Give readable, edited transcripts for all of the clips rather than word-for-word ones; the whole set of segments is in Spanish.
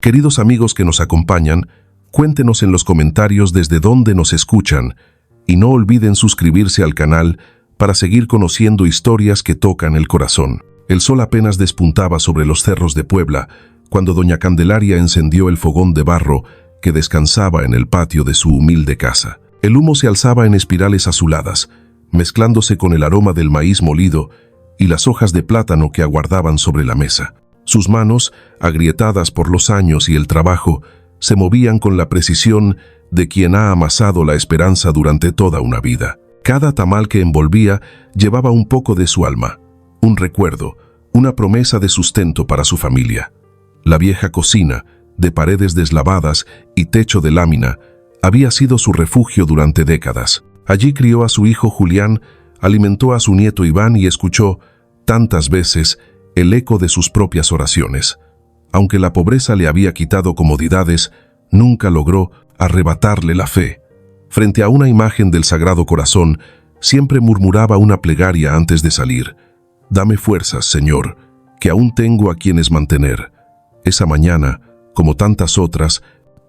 Queridos amigos que nos acompañan, cuéntenos en los comentarios desde dónde nos escuchan y no olviden suscribirse al canal para seguir conociendo historias que tocan el corazón. El sol apenas despuntaba sobre los cerros de Puebla cuando doña Candelaria encendió el fogón de barro que descansaba en el patio de su humilde casa. El humo se alzaba en espirales azuladas, mezclándose con el aroma del maíz molido y las hojas de plátano que aguardaban sobre la mesa. Sus manos, agrietadas por los años y el trabajo, se movían con la precisión de quien ha amasado la esperanza durante toda una vida. Cada tamal que envolvía llevaba un poco de su alma, un recuerdo, una promesa de sustento para su familia. La vieja cocina, de paredes deslavadas y techo de lámina, había sido su refugio durante décadas. Allí crió a su hijo Julián, alimentó a su nieto Iván y escuchó, tantas veces, el eco de sus propias oraciones. Aunque la pobreza le había quitado comodidades, nunca logró arrebatarle la fe. Frente a una imagen del Sagrado Corazón, siempre murmuraba una plegaria antes de salir. «Dame fuerzas, Señor, que aún tengo a quienes mantener». Esa mañana, como tantas otras,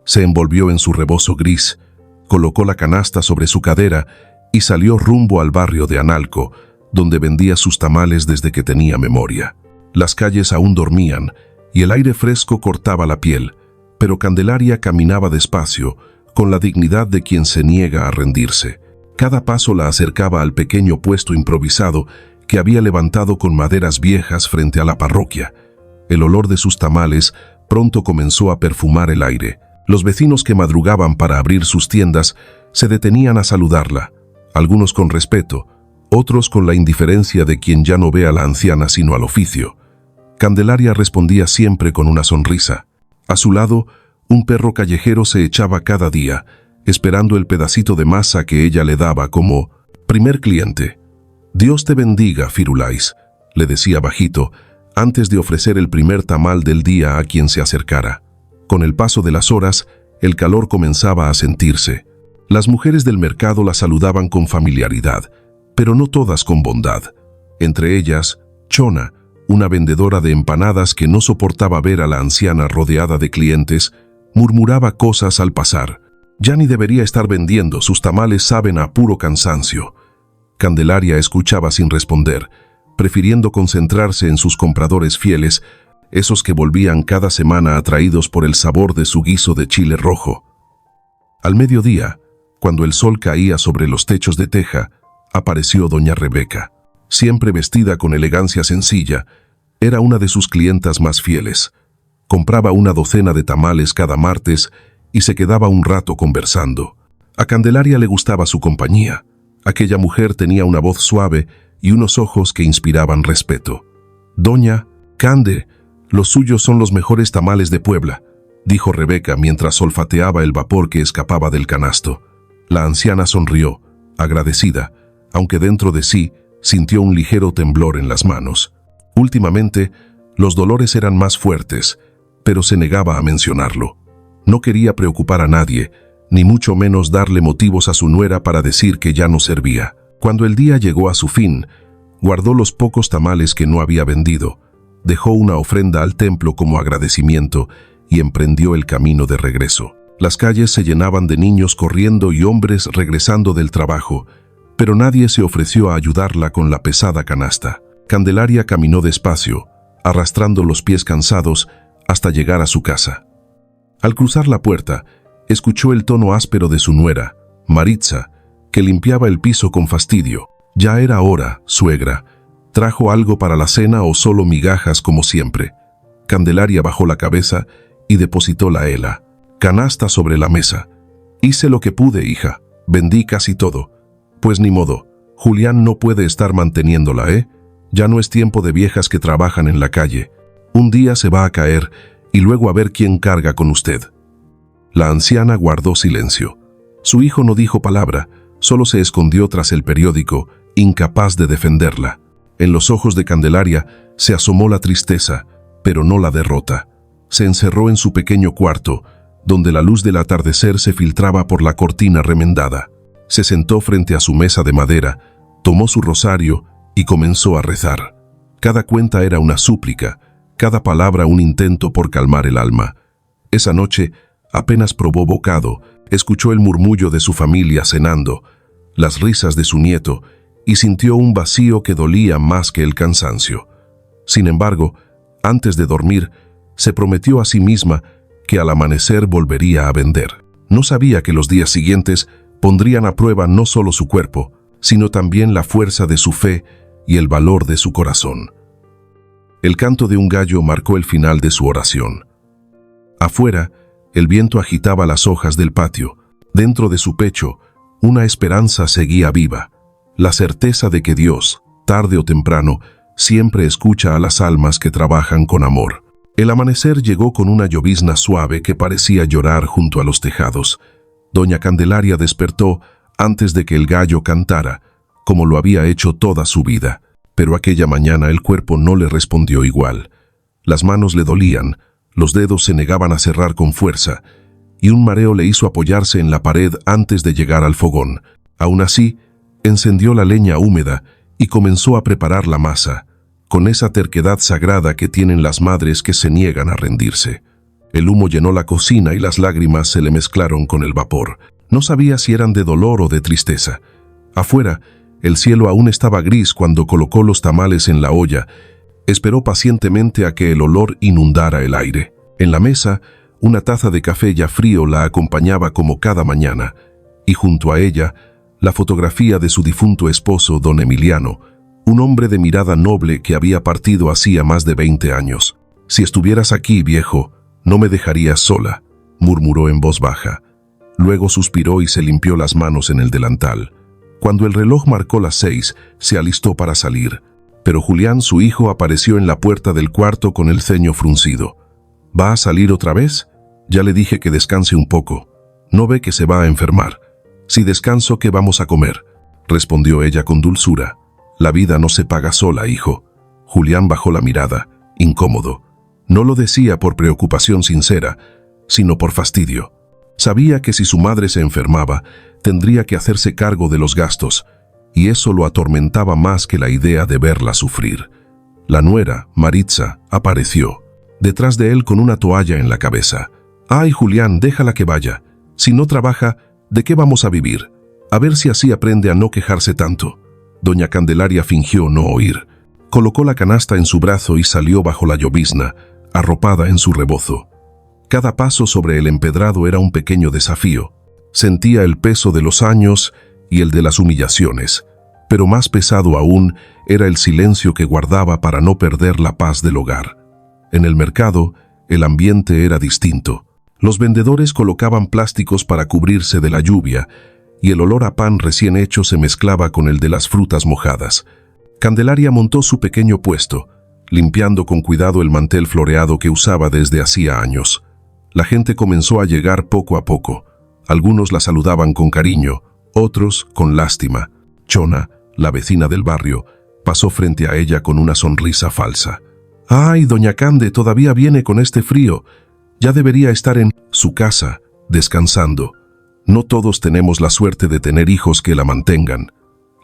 se envolvió en su rebozo gris, colocó la canasta sobre su cadera y salió rumbo al barrio de Analco, donde vendía sus tamales desde que tenía memoria. Las calles aún dormían y el aire fresco cortaba la piel, pero Candelaria caminaba despacio, con la dignidad de quien se niega a rendirse. Cada paso la acercaba al pequeño puesto improvisado que había levantado con maderas viejas frente a la parroquia. El olor de sus tamales pronto comenzó a perfumar el aire. Los vecinos que madrugaban para abrir sus tiendas se detenían a saludarla, algunos con respeto, otros con la indiferencia de quien ya no ve a la anciana sino al oficio. Candelaria respondía siempre con una sonrisa. A su lado, un perro callejero se echaba cada día, esperando el pedacito de masa que ella le daba como primer cliente. «Dios te bendiga, Firulais», le decía bajito, antes de ofrecer el primer tamal del día a quien se acercara. Con el paso de las horas, el calor comenzaba a sentirse. Las mujeres del mercado la saludaban con familiaridad, pero no todas con bondad. Entre ellas, Chona, una vendedora de empanadas que no soportaba ver a la anciana rodeada de clientes, murmuraba cosas al pasar. Ya ni debería estar vendiendo, sus tamales saben a puro cansancio. Candelaria escuchaba sin responder, prefiriendo concentrarse en sus compradores fieles, esos que volvían cada semana atraídos por el sabor de su guiso de chile rojo. Al mediodía, cuando el sol caía sobre los techos de teja, apareció doña Rebeca. Siempre vestida con elegancia sencilla, era una de sus clientas más fieles. Compraba una docena de tamales cada martes y se quedaba un rato conversando. A Candelaria le gustaba su compañía. Aquella mujer tenía una voz suave y unos ojos que inspiraban respeto. «Doña Cande, los suyos son los mejores tamales de Puebla», dijo Rebeca mientras olfateaba el vapor que escapaba del canasto. La anciana sonrió, agradecida, aunque dentro de sí sintió un ligero temblor en las manos. Últimamente, los dolores eran más fuertes, pero se negaba a mencionarlo. No quería preocupar a nadie, ni mucho menos darle motivos a su nuera para decir que ya no servía. Cuando el día llegó a su fin, guardó los pocos tamales que no había vendido, dejó una ofrenda al templo como agradecimiento y emprendió el camino de regreso. Las calles se llenaban de niños corriendo y hombres regresando del trabajo, pero nadie se ofreció a ayudarla con la pesada canasta. Candelaria caminó despacio, arrastrando los pies cansados hasta llegar a su casa. Al cruzar la puerta, escuchó el tono áspero de su nuera, Maritza, que limpiaba el piso con fastidio. «Ya era hora, suegra. ¿Trajo algo para la cena o solo migajas como siempre?» Candelaria bajó la cabeza y depositó la hela. Canasta sobre la mesa. «Hice lo que pude, hija. Vendí casi todo. Pues ni modo. Julián no puede estar manteniéndola, ¿eh? Ya no es tiempo de viejas que trabajan en la calle. Un día se va a caer y luego a ver quién carga con usted». La anciana guardó silencio. Su hijo no dijo palabra, solo se escondió tras el periódico, incapaz de defenderla. En los ojos de Candelaria se asomó la tristeza, pero no la derrota. Se encerró en su pequeño cuarto, donde la luz del atardecer se filtraba por la cortina remendada. Se sentó frente a su mesa de madera, tomó su rosario y comenzó a rezar. Cada cuenta era una súplica, cada palabra un intento por calmar el alma. Esa noche, apenas probó bocado, escuchó el murmullo de su familia cenando, las risas de su nieto, y sintió un vacío que dolía más que el cansancio. Sin embargo, antes de dormir, se prometió a sí misma que al amanecer volvería a vender. No sabía que los días siguientes pondrían a prueba no solo su cuerpo, sino también la fuerza de su fe y el valor de su corazón. El canto de un gallo marcó el final de su oración. Afuera, el viento agitaba las hojas del patio. Dentro de su pecho, una esperanza seguía viva, la certeza de que Dios, tarde o temprano, siempre escucha a las almas que trabajan con amor. El amanecer llegó con una llovizna suave que parecía llorar junto a los tejados. Doña Candelaria despertó antes de que el gallo cantara, como lo había hecho toda su vida, pero aquella mañana el cuerpo no le respondió igual. Las manos le dolían, los dedos se negaban a cerrar con fuerza, y un mareo le hizo apoyarse en la pared antes de llegar al fogón. Aún así, encendió la leña húmeda y comenzó a preparar la masa, con esa terquedad sagrada que tienen las madres que se niegan a rendirse. El humo llenó la cocina y las lágrimas se le mezclaron con el vapor. No sabía si eran de dolor o de tristeza. Afuera, el cielo aún estaba gris cuando colocó los tamales en la olla. Esperó pacientemente a que el olor inundara el aire. En la mesa, una taza de café ya frío la acompañaba como cada mañana, y junto a ella, la fotografía de su difunto esposo, don Emiliano, un hombre de mirada noble que había partido hacía más de 20 años. «Si estuvieras aquí, viejo, no me dejarías sola», murmuró en voz baja. Luego suspiró y se limpió las manos en el delantal. Cuando el reloj marcó las 6, se alistó para salir, pero Julián, su hijo, apareció en la puerta del cuarto con el ceño fruncido. «¿Va a salir otra vez? Ya le dije que descanse un poco. ¿No ve que se va a enfermar?» «Si descanso, ¿qué vamos a comer?», respondió ella con dulzura. «La vida no se paga sola, hijo». Julián bajó la mirada, incómodo. No lo decía por preocupación sincera, sino por fastidio. Sabía que si su madre se enfermaba, tendría que hacerse cargo de los gastos, y eso lo atormentaba más que la idea de verla sufrir. La nuera, Maritza, apareció, detrás de él con una toalla en la cabeza. «Ay, Julián, déjala que vaya. Si no trabaja, ¿de qué vamos a vivir? A ver si así aprende a no quejarse tanto». Doña Candelaria fingió no oír. Colocó la canasta en su brazo y salió bajo la llovizna, arropada en su rebozo. Cada paso sobre el empedrado era un pequeño desafío. Sentía el peso de los años y el de las humillaciones, pero más pesado aún era el silencio que guardaba para no perder la paz del hogar. En el mercado, el ambiente era distinto. Los vendedores colocaban plásticos para cubrirse de la lluvia, y el olor a pan recién hecho se mezclaba con el de las frutas mojadas. Candelaria montó su pequeño puesto, limpiando con cuidado el mantel floreado que usaba desde hacía años. La gente comenzó a llegar poco a poco. Algunos la saludaban con cariño, otros con lástima. Chona, la vecina del barrio, pasó frente a ella con una sonrisa falsa. «Ay, doña Cande, todavía viene con este frío. Ya debería estar en su casa, descansando. No todos tenemos la suerte de tener hijos que la mantengan».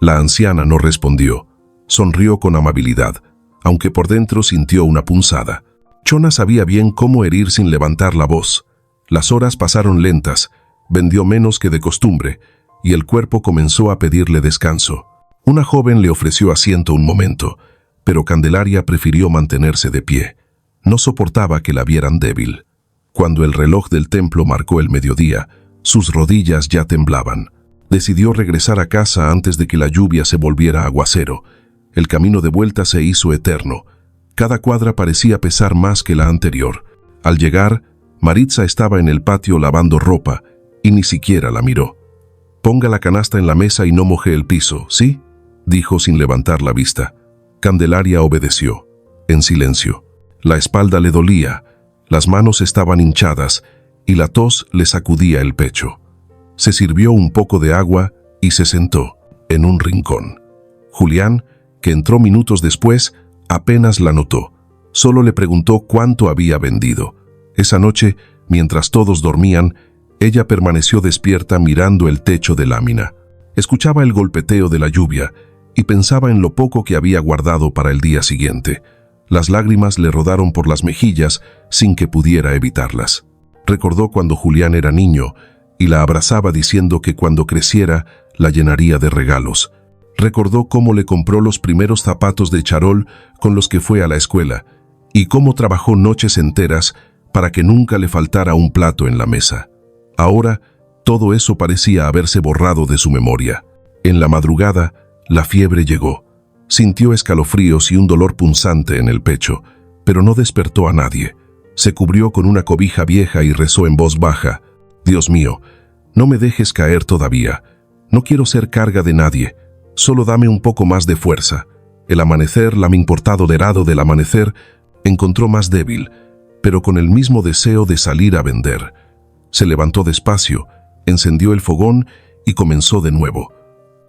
La anciana no respondió. Sonrió con amabilidad, aunque por dentro sintió una punzada. Chona sabía bien cómo herir sin levantar la voz. Las horas pasaron lentas, vendió menos que de costumbre, y el cuerpo comenzó a pedirle descanso. Una joven le ofreció asiento un momento, pero Candelaria prefirió mantenerse de pie. No soportaba que la vieran débil. Cuando el reloj del templo marcó el mediodía, sus rodillas ya temblaban. Decidió regresar a casa antes de que la lluvia se volviera aguacero. El camino de vuelta se hizo eterno. Cada cuadra parecía pesar más que la anterior. Al llegar, Maritza estaba en el patio lavando ropa y ni siquiera la miró. «Ponga la canasta en la mesa y no moje el piso, ¿sí?», dijo sin levantar la vista. Candelaria obedeció, en silencio. La espalda le dolía, las manos estaban hinchadas y la tos le sacudía el pecho. Se sirvió un poco de agua y se sentó en un rincón. Julián, que entró minutos después, apenas la notó. Solo le preguntó cuánto había vendido. Esa noche, mientras todos dormían, ella permaneció despierta mirando el techo de lámina. Escuchaba el golpeteo de la lluvia y pensaba en lo poco que había guardado para el día siguiente. Las lágrimas le rodaron por las mejillas sin que pudiera evitarlas. Recordó cuando Julián era niño y la abrazaba diciendo que cuando creciera la llenaría de regalos. Recordó cómo le compró los primeros zapatos de charol con los que fue a la escuela y cómo trabajó noches enteras para que nunca le faltara un plato en la mesa. Ahora, todo eso parecía haberse borrado de su memoria. En la madrugada, la fiebre llegó. Sintió escalofríos y un dolor punzante en el pecho, pero no despertó a nadie. Se cubrió con una cobija vieja y rezó en voz baja: «Dios mío, no me dejes caer todavía. No quiero ser carga de nadie. Solo dame un poco más de fuerza». El amanecer, la importado dorado del amanecer, encontró más débil, pero con el mismo deseo de salir a vender. Se levantó despacio, encendió el fogón y comenzó de nuevo.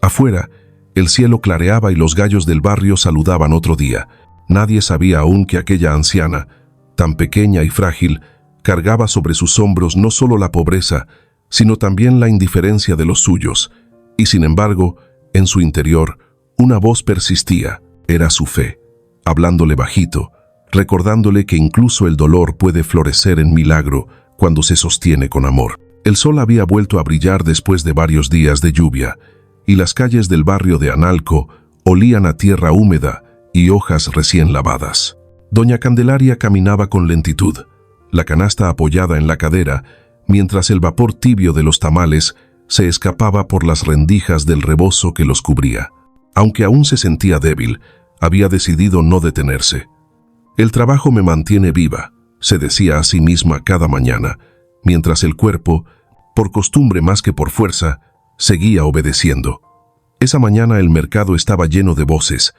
Afuera, el cielo clareaba y los gallos del barrio saludaban otro día. Nadie sabía aún que aquella anciana, tan pequeña y frágil, cargaba sobre sus hombros no solo la pobreza, sino también la indiferencia de los suyos. Y sin embargo, en su interior, una voz persistía. Era su fe, hablándole bajito, recordándole que incluso el dolor puede florecer en milagro cuando se sostiene con amor. El sol había vuelto a brillar después de varios días de lluvia, y las calles del barrio de Analco olían a tierra húmeda y hojas recién lavadas. Doña Candelaria caminaba con lentitud, la canasta apoyada en la cadera, mientras el vapor tibio de los tamales se escapaba por las rendijas del rebozo que los cubría. Aunque aún se sentía débil, había decidido no detenerse. «El trabajo me mantiene viva», se decía a sí misma cada mañana, mientras el cuerpo, por costumbre más que por fuerza, seguía obedeciendo. Esa mañana el mercado estaba lleno de voces.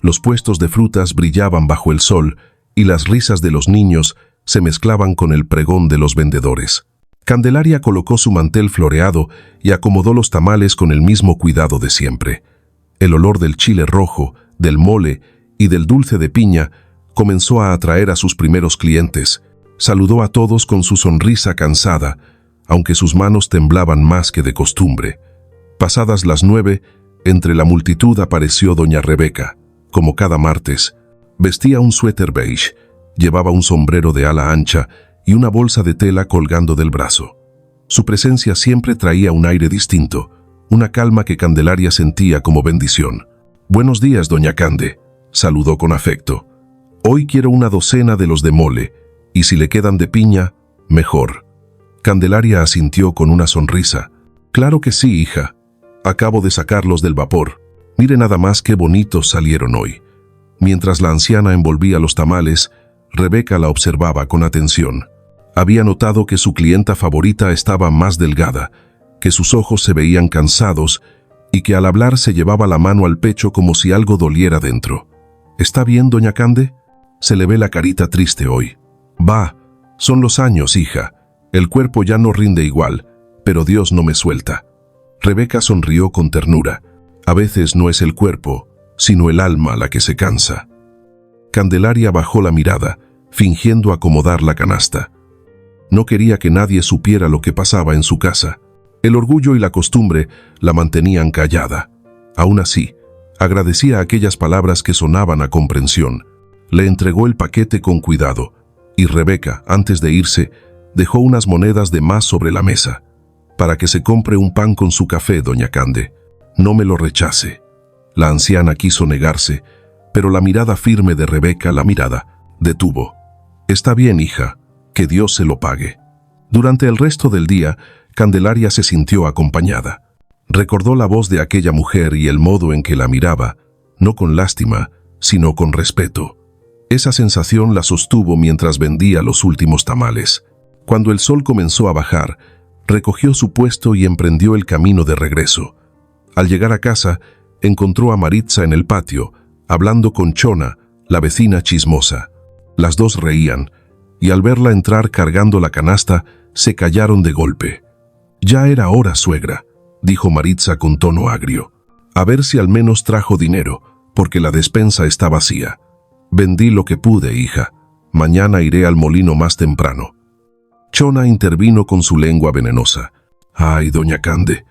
Los puestos de frutas brillaban bajo el sol y las risas de los niños se mezclaban con el pregón de los vendedores. Candelaria colocó su mantel floreado y acomodó los tamales con el mismo cuidado de siempre. El olor del chile rojo, del mole y del dulce de piña comenzó a atraer a sus primeros clientes. Saludó a todos con su sonrisa cansada, aunque sus manos temblaban más que de costumbre. Pasadas las 9, entre la multitud apareció doña Rebeca. Como cada martes, vestía un suéter beige, llevaba un sombrero de ala ancha y una bolsa de tela colgando del brazo. Su presencia siempre traía un aire distinto, una calma que Candelaria sentía como bendición. «Buenos días, doña Cande», saludó con afecto. «Hoy quiero una docena de los de mole, y si le quedan de piña, mejor». Candelaria asintió con una sonrisa. «Claro que sí, hija. Acabo de sacarlos del vapor. Mire nada más qué bonitos salieron hoy». Mientras la anciana envolvía los tamales, Rebeca la observaba con atención. Había notado que su clienta favorita estaba más delgada, que sus ojos se veían cansados y que al hablar se llevaba la mano al pecho como si algo doliera dentro. «¿Está bien, doña Cande? Se le ve la carita triste hoy». «Va, son los años, hija. El cuerpo ya no rinde igual, pero Dios no me suelta». Rebeca sonrió con ternura. «A veces no es el cuerpo, sino el alma la que se cansa». Candelaria bajó la mirada, fingiendo acomodar la canasta. No quería que nadie supiera lo que pasaba en su casa. El orgullo y la costumbre la mantenían callada. Aún así, agradecía aquellas palabras que sonaban a comprensión. Le entregó el paquete con cuidado, y Rebeca, antes de irse, dejó unas monedas de más sobre la mesa. «Para que se compre un pan con su café, doña Cande. No me lo rechace». La anciana quiso negarse, pero la mirada firme de Rebeca la detuvo. «Está bien, hija, que Dios se lo pague». Durante el resto del día, Candelaria se sintió acompañada. Recordó la voz de aquella mujer y el modo en que la miraba, no con lástima, sino con respeto. Esa sensación la sostuvo mientras vendía los últimos tamales. Cuando el sol comenzó a bajar, recogió su puesto y emprendió el camino de regreso. Al llegar a casa, encontró a Maritza en el patio, hablando con Chona, la vecina chismosa. Las dos reían, y al verla entrar cargando la canasta, se callaron de golpe. «Ya era hora, suegra», dijo Maritza con tono agrio. «A ver si al menos trajo dinero, porque la despensa está vacía». «Vendí lo que pude, hija. Mañana iré al molino más temprano». Chona intervino con su lengua venenosa. «Ay, doña Cande,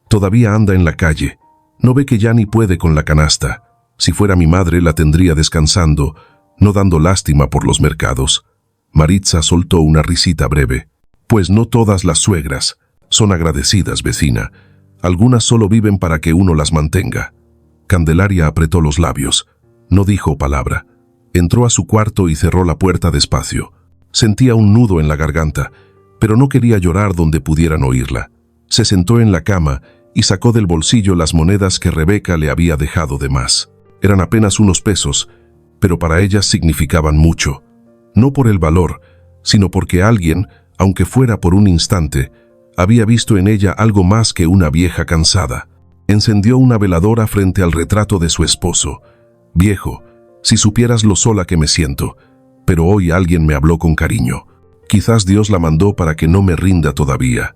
todavía anda en la calle. ¿No ve que ya ni puede con la canasta? Si fuera mi madre la tendría descansando, no dando lástima por los mercados». Maritza soltó una risita breve. Pues no todas las suegras son agradecidas, vecina. Algunas solo viven para que uno las mantenga. Candelaria apretó los labios. No dijo palabra. Entró a su cuarto y cerró la puerta despacio. Sentía un nudo en la garganta, pero no quería llorar donde pudieran oírla. Se sentó en la cama y sacó del bolsillo las monedas que Rebeca le había dejado de más. Eran apenas unos pesos, pero para ellas significaban mucho. No por el valor, sino porque alguien, aunque fuera por un instante, había visto en ella algo más que una vieja cansada. Encendió una veladora frente al retrato de su esposo. Viejo, si supieras lo sola que me siento, pero hoy alguien me habló con cariño. Quizás Dios la mandó para que no me rinda todavía.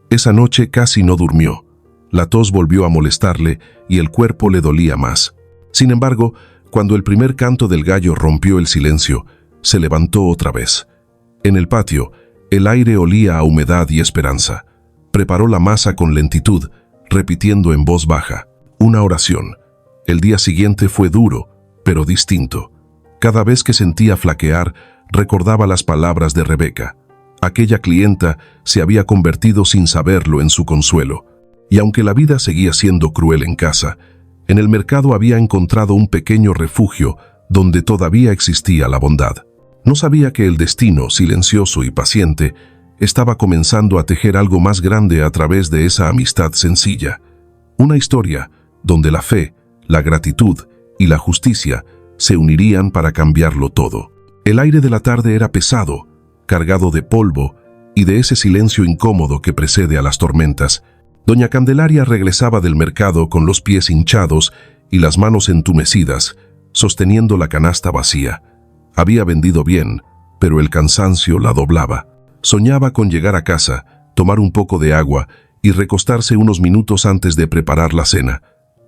Esa noche casi no durmió. La tos volvió a molestarle y el cuerpo le dolía más. Sin embargo, cuando el primer canto del gallo rompió el silencio, se levantó otra vez. En el patio, el aire olía a humedad y esperanza. Preparó la masa con lentitud, repitiendo en voz baja una oración. El día siguiente fue duro, pero distinto. Cada vez que sentía flaquear, recordaba las palabras de Rebeca. Aquella clienta se había convertido sin saberlo en su consuelo. Y aunque la vida seguía siendo cruel en casa, en el mercado había encontrado un pequeño refugio donde todavía existía la bondad. No sabía que el destino, silencioso y paciente, estaba comenzando a tejer algo más grande a través de esa amistad sencilla. Una historia donde la fe, la gratitud y la justicia se unirían para cambiarlo todo. El aire de la tarde era pesado, cargado de polvo y de ese silencio incómodo que precede a las tormentas. Doña Candelaria regresaba del mercado con los pies hinchados y las manos entumecidas, sosteniendo la canasta vacía. Había vendido bien, pero el cansancio la doblaba. Soñaba con llegar a casa, tomar un poco de agua y recostarse unos minutos antes de preparar la cena.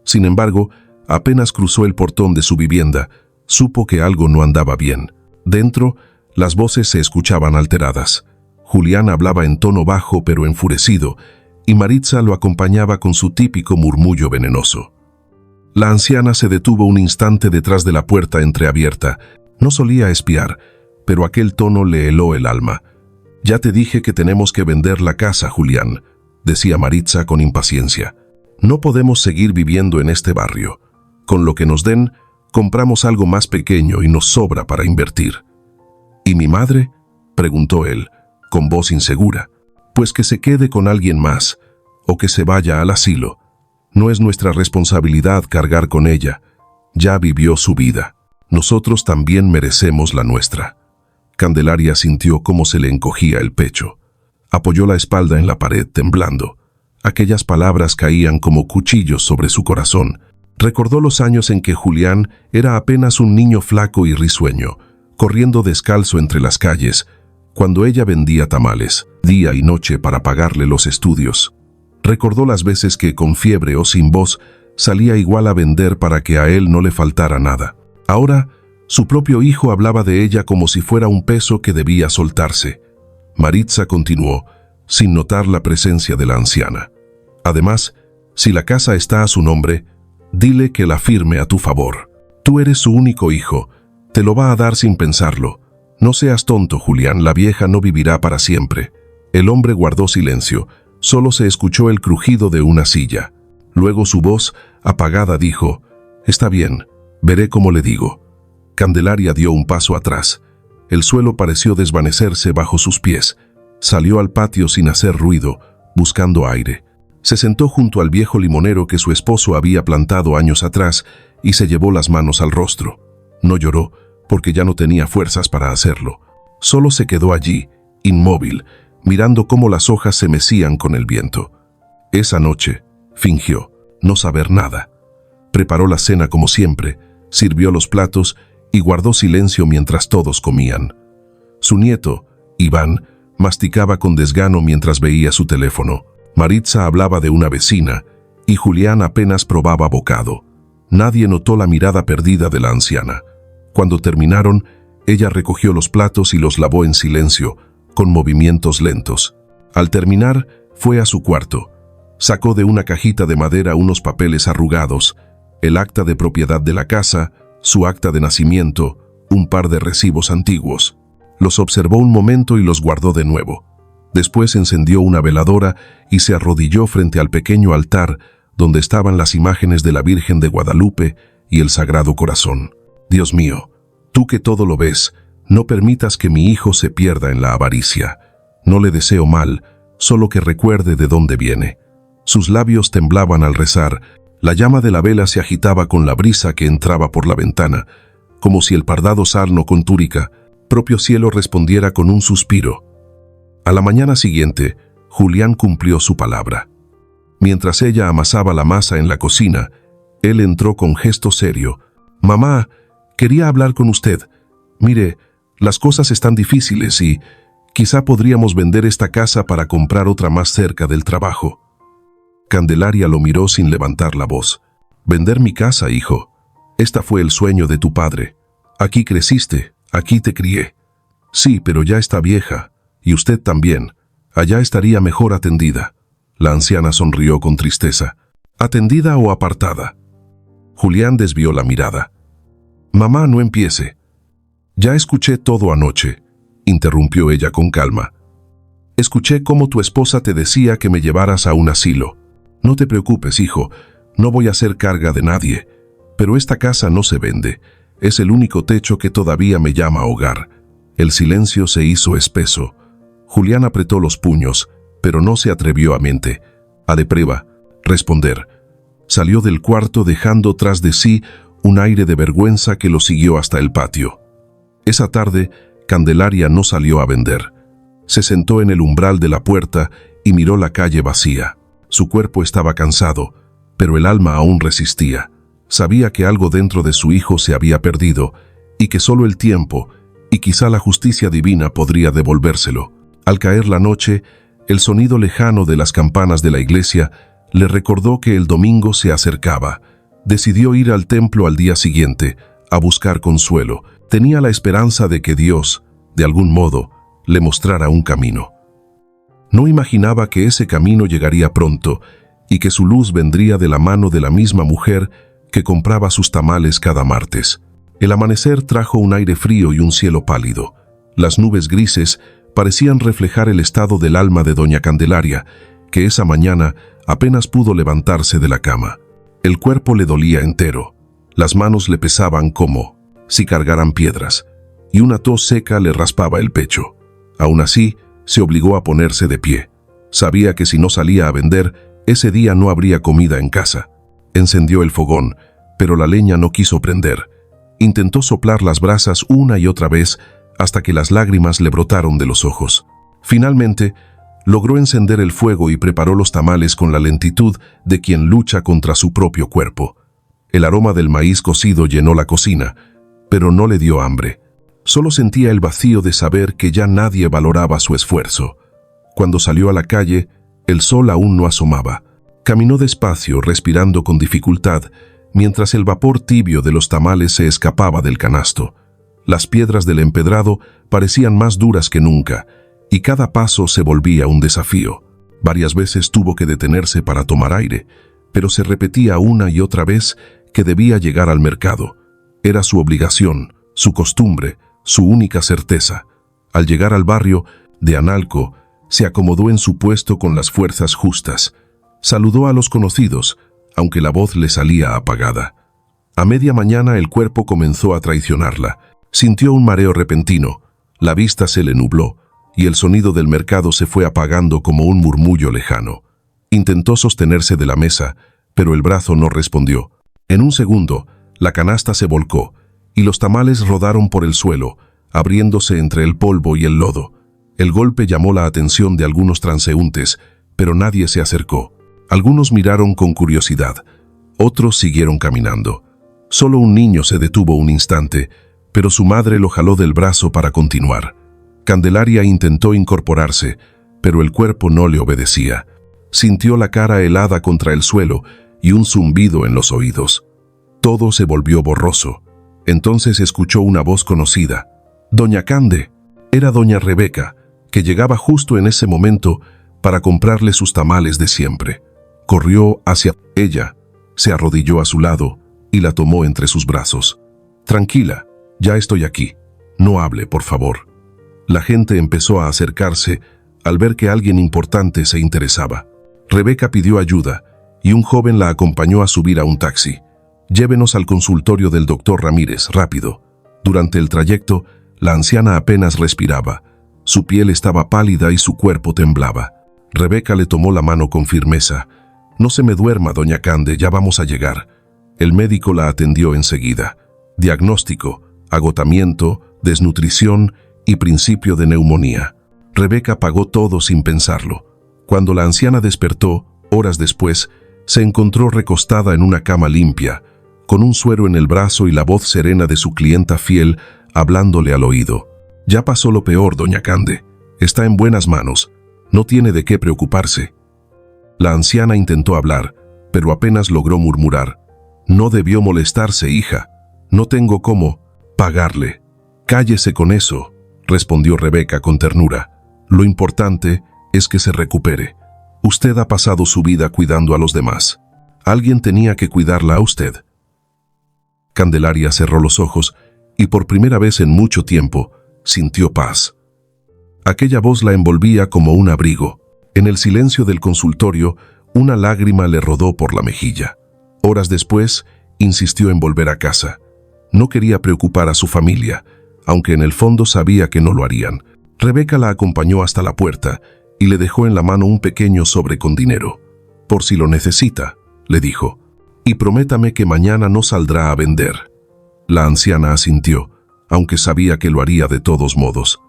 Sin embargo, apenas cruzó el portón de su vivienda, supo que algo no andaba bien. Dentro, las voces se escuchaban alteradas. Julián hablaba en tono bajo pero enfurecido, y Maritza lo acompañaba con su típico murmullo venenoso. La anciana se detuvo un instante detrás de la puerta entreabierta. No solía espiar, pero aquel tono le heló el alma. «Ya te dije que tenemos que vender la casa, Julián», decía Maritza con impaciencia. «No podemos seguir viviendo en este barrio. Con lo que nos den, compramos algo más pequeño y nos sobra para invertir». «¿Y mi madre?», preguntó él, con voz insegura. «Pues que se quede con alguien más, o que se vaya al asilo. No es nuestra responsabilidad cargar con ella. Ya vivió su vida. Nosotros también merecemos la nuestra». Candelaria sintió cómo se le encogía el pecho. Apoyó la espalda en la pared, temblando. Aquellas palabras caían como cuchillos sobre su corazón. Recordó los años en que Julián era apenas un niño flaco y risueño, corriendo descalzo entre las calles, cuando ella vendía tamales, día y noche para pagarle los estudios. Recordó las veces que, con fiebre o sin voz, salía igual a vender para que a él no le faltara nada. Ahora, su propio hijo hablaba de ella como si fuera un peso que debía soltarse. Maritza continuó, sin notar la presencia de la anciana. «Además, si la casa está a su nombre, dile que la firme a tu favor. Tú eres su único hijo, te lo va a dar sin pensarlo. No seas tonto, Julián, la vieja no vivirá para siempre». El hombre guardó silencio, solo se escuchó el crujido de una silla. Luego su voz, apagada, dijo: «Está bien, veré cómo le digo». Candelaria dio un paso atrás. El suelo pareció desvanecerse bajo sus pies. Salió al patio sin hacer ruido, buscando aire. Se sentó junto al viejo limonero que su esposo había plantado años atrás y se llevó las manos al rostro. No lloró, porque ya no tenía fuerzas para hacerlo. Solo se quedó allí, inmóvil, mirando cómo las hojas se mecían con el viento. Esa noche, fingió no saber nada. Preparó la cena como siempre, sirvió los platos y guardó silencio mientras todos comían. Su nieto, Iván, masticaba con desgano mientras veía su teléfono. Maritza hablaba de una vecina y Julián apenas probaba bocado. Nadie notó la mirada perdida de la anciana. Cuando terminaron, ella recogió los platos y los lavó en silencio, con movimientos lentos. Al terminar, fue a su cuarto. Sacó de una cajita de madera unos papeles arrugados, el acta de propiedad de la casa, su acta de nacimiento, un par de recibos antiguos. Los observó un momento y los guardó de nuevo. Después encendió una veladora y se arrodilló frente al pequeño altar donde estaban las imágenes de la Virgen de Guadalupe y el Sagrado Corazón. Dios mío, tú que todo lo ves, no permitas que mi hijo se pierda en la avaricia. No le deseo mal, solo que recuerde de dónde viene. Sus labios temblaban al rezar, la llama de la vela se agitaba con la brisa que entraba por la ventana, como si el pardado sarno con túnica, propio cielo, respondiera con un suspiro. A la mañana siguiente, Julián cumplió su palabra. Mientras ella amasaba la masa en la cocina, él entró con gesto serio. «Mamá, quería hablar con usted. Mire, las cosas están difíciles y quizá podríamos vender esta casa para comprar otra más cerca del trabajo». Candelaria lo miró sin levantar la voz. «Vender mi casa, hijo. Esta fue el sueño de tu padre. Aquí creciste, aquí te crié. Sí, pero ya está vieja. Y usted también. Allá estaría mejor atendida». La anciana sonrió con tristeza. «¿Atendida o apartada?». Julián desvió la mirada. «Mamá, no empiece. Ya escuché todo anoche», interrumpió ella con calma. «Escuché cómo tu esposa te decía que me llevaras a un asilo. No te preocupes, hijo, no voy a ser carga de nadie. Pero esta casa no se vende. Es el único techo que todavía me llama hogar». El silencio se hizo espeso. Julián apretó los puños, pero no se atrevió a de prueba, responder. Salió del cuarto dejando tras de sí un aire de vergüenza que lo siguió hasta el patio. Esa tarde, Candelaria no salió a vender. Se sentó en el umbral de la puerta y miró la calle vacía. Su cuerpo estaba cansado, pero el alma aún resistía. Sabía que algo dentro de su hijo se había perdido y que solo el tiempo y quizá la justicia divina podría devolvérselo. Al caer la noche, el sonido lejano de las campanas de la iglesia le recordó que el domingo se acercaba. Decidió ir al templo al día siguiente, a buscar consuelo. Tenía la esperanza de que Dios, de algún modo, le mostrara un camino. No imaginaba que ese camino llegaría pronto y que su luz vendría de la mano de la misma mujer que compraba sus tamales cada martes. El amanecer trajo un aire frío y un cielo pálido. Las nubes grises parecían reflejar el estado del alma de doña Candelaria, que esa mañana apenas pudo levantarse de la cama. El cuerpo le dolía entero, las manos le pesaban como si cargaran piedras, y una tos seca le raspaba el pecho. Aún así, se obligó a ponerse de pie. Sabía que si no salía a vender, ese día no habría comida en casa. Encendió el fogón, pero la leña no quiso prender. Intentó soplar las brasas una y otra vez hasta que las lágrimas le brotaron de los ojos. Finalmente, logró encender el fuego y preparó los tamales con la lentitud de quien lucha contra su propio cuerpo. El aroma del maíz cocido llenó la cocina, pero no le dio hambre. Solo sentía el vacío de saber que ya nadie valoraba su esfuerzo. Cuando salió a la calle, el sol aún no asomaba. Caminó despacio, respirando con dificultad, mientras el vapor tibio de los tamales se escapaba del canasto. Las piedras del empedrado parecían más duras que nunca, y cada paso se volvía un desafío. Varias veces tuvo que detenerse para tomar aire, pero se repetía una y otra vez que debía llegar al mercado. Era su obligación, su costumbre, su única certeza. Al llegar al barrio de Analco, se acomodó en su puesto con las fuerzas justas. Saludó a los conocidos, aunque la voz le salía apagada. A media mañana el cuerpo comenzó a traicionarla. Sintió un mareo repentino, la vista se le nubló, y el sonido del mercado se fue apagando como un murmullo lejano. Intentó sostenerse de la mesa, pero el brazo no respondió. En un segundo, la canasta se volcó, y los tamales rodaron por el suelo, abriéndose entre el polvo y el lodo. El golpe llamó la atención de algunos transeúntes, pero nadie se acercó. Algunos miraron con curiosidad, otros siguieron caminando. Solo un niño se detuvo un instante, pero su madre lo jaló del brazo para continuar. Candelaria intentó incorporarse, pero el cuerpo no le obedecía. Sintió la cara helada contra el suelo y un zumbido en los oídos. Todo se volvió borroso. Entonces escuchó una voz conocida. «Doña Cande». Era doña Rebeca, que llegaba justo en ese momento para comprarle sus tamales de siempre. Corrió hacia ella, se arrodilló a su lado y la tomó entre sus brazos. «Tranquila, ya estoy aquí. No hable, por favor». La gente empezó a acercarse, al ver que alguien importante se interesaba. Rebeca pidió ayuda y un joven la acompañó a subir a un taxi. «Llévenos al consultorio del doctor Ramírez, rápido». Durante el trayecto, la anciana apenas respiraba. Su piel estaba pálida y su cuerpo temblaba. Rebeca le tomó la mano con firmeza. «No se me duerma, doña Cande, ya vamos a llegar». El médico la atendió enseguida. Diagnóstico: agotamiento, desnutrición y principio de neumonía. Rebeca pagó todo sin pensarlo. Cuando la anciana despertó, horas después, se encontró recostada en una cama limpia, con un suero en el brazo y la voz serena de su clienta fiel hablándole al oído. «Ya pasó lo peor, doña Cande. Está en buenas manos. No tiene de qué preocuparse». La anciana intentó hablar, pero apenas logró murmurar: «No debió molestarse, hija. No tengo cómo pagarle». «Cállese con eso», respondió Rebeca con ternura. «Lo importante es que se recupere. Usted ha pasado su vida cuidando a los demás. Alguien tenía que cuidarla a usted». Candelaria cerró los ojos y por primera vez en mucho tiempo sintió paz. Aquella voz la envolvía como un abrigo. En el silencio del consultorio, una lágrima le rodó por la mejilla. Horas después, insistió en volver a casa. No quería preocupar a su familia, aunque en el fondo sabía que no lo harían. Rebeca la acompañó hasta la puerta y le dejó en la mano un pequeño sobre con dinero. «Por si lo necesita», le dijo, «y prométame que mañana no saldrá a vender». La anciana asintió, aunque sabía que lo haría de todos modos.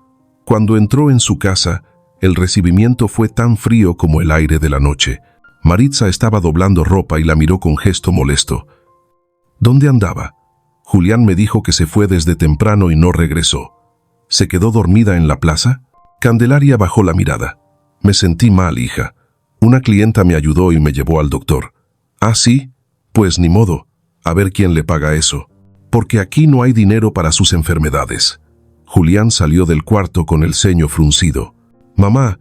Cuando entró en su casa, el recibimiento fue tan frío como el aire de la noche. Maritza estaba doblando ropa y la miró con gesto molesto. «¿Dónde andaba? Julián me dijo que se fue desde temprano y no regresó. ¿Se quedó dormida en la plaza?» Candelaria bajó la mirada. «Me sentí mal, hija. Una clienta me ayudó y me llevó al doctor». «¿Ah, sí? Pues ni modo. A ver quién le paga eso. Porque aquí no hay dinero para sus enfermedades». Julián salió del cuarto con el ceño fruncido. «Mamá,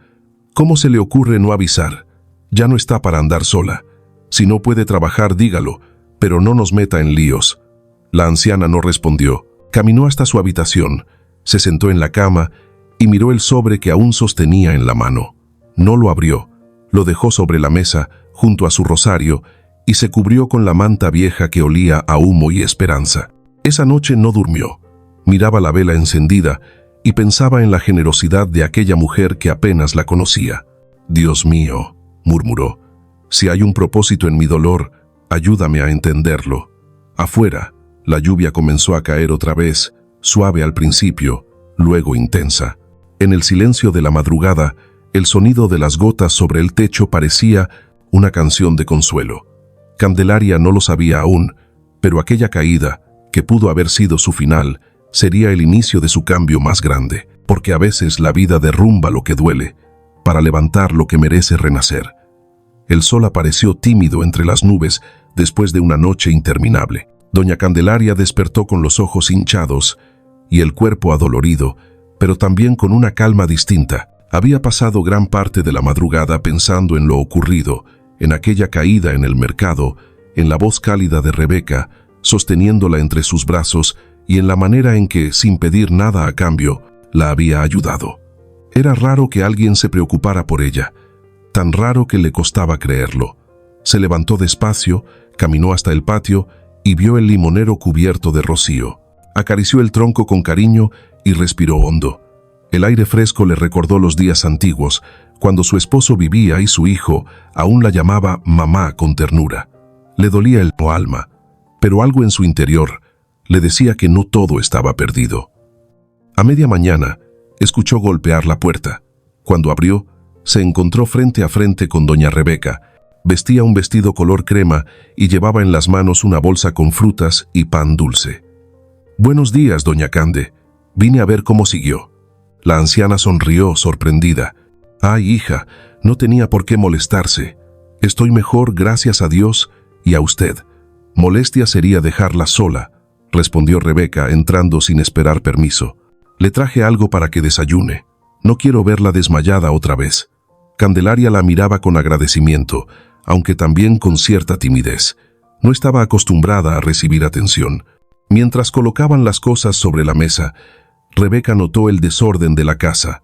¿cómo se le ocurre no avisar? Ya no está para andar sola. Si no puede trabajar, dígalo, pero no nos meta en líos». La anciana no respondió. Caminó hasta su habitación, se sentó en la cama y miró el sobre que aún sostenía en la mano. No lo abrió, lo dejó sobre la mesa junto a su rosario y se cubrió con la manta vieja que olía a humo y esperanza. Esa noche no durmió. Miraba la vela encendida y pensaba en la generosidad de aquella mujer que apenas la conocía. «Dios mío», murmuró, «si hay un propósito en mi dolor, ayúdame a entenderlo». Afuera, la lluvia comenzó a caer otra vez, suave al principio, luego intensa. En el silencio de la madrugada, el sonido de las gotas sobre el techo parecía una canción de consuelo. Candelaria no lo sabía aún, pero aquella caída, que pudo haber sido su final, sería el inicio de su cambio más grande, porque a veces la vida derrumba lo que duele, para levantar lo que merece renacer. El sol apareció tímido entre las nubes después de una noche interminable. Doña Candelaria despertó con los ojos hinchados y el cuerpo adolorido, pero también con una calma distinta. Había pasado gran parte de la madrugada pensando en lo ocurrido, en aquella caída en el mercado, en la voz cálida de Rebeca, sosteniéndola entre sus brazos y en la manera en que, sin pedir nada a cambio, la había ayudado. Era raro que alguien se preocupara por ella, tan raro que le costaba creerlo. Se levantó despacio, caminó hasta el patio y vio el limonero cubierto de rocío. Acarició el tronco con cariño y respiró hondo. El aire fresco le recordó los días antiguos, cuando su esposo vivía y su hijo aún la llamaba mamá con ternura. Le dolía el alma, pero algo en su interior le decía que no todo estaba perdido. A media mañana, escuchó golpear la puerta. Cuando abrió, se encontró frente a frente con doña Rebeca. Vestía un vestido color crema y llevaba en las manos una bolsa con frutas y pan dulce. «Buenos días, doña Cande. Vine a ver cómo siguió». La anciana sonrió, sorprendida. «Ay, hija, no tenía por qué molestarse. Estoy mejor, gracias a Dios y a usted. Molestia sería dejarla sola», respondió Rebeca, entrando sin esperar permiso. «Le traje algo para que desayune. No quiero verla desmayada otra vez». Candelaria la miraba con agradecimiento, aunque también con cierta timidez. No estaba acostumbrada a recibir atención. Mientras colocaban las cosas sobre la mesa, Rebeca notó el desorden de la casa.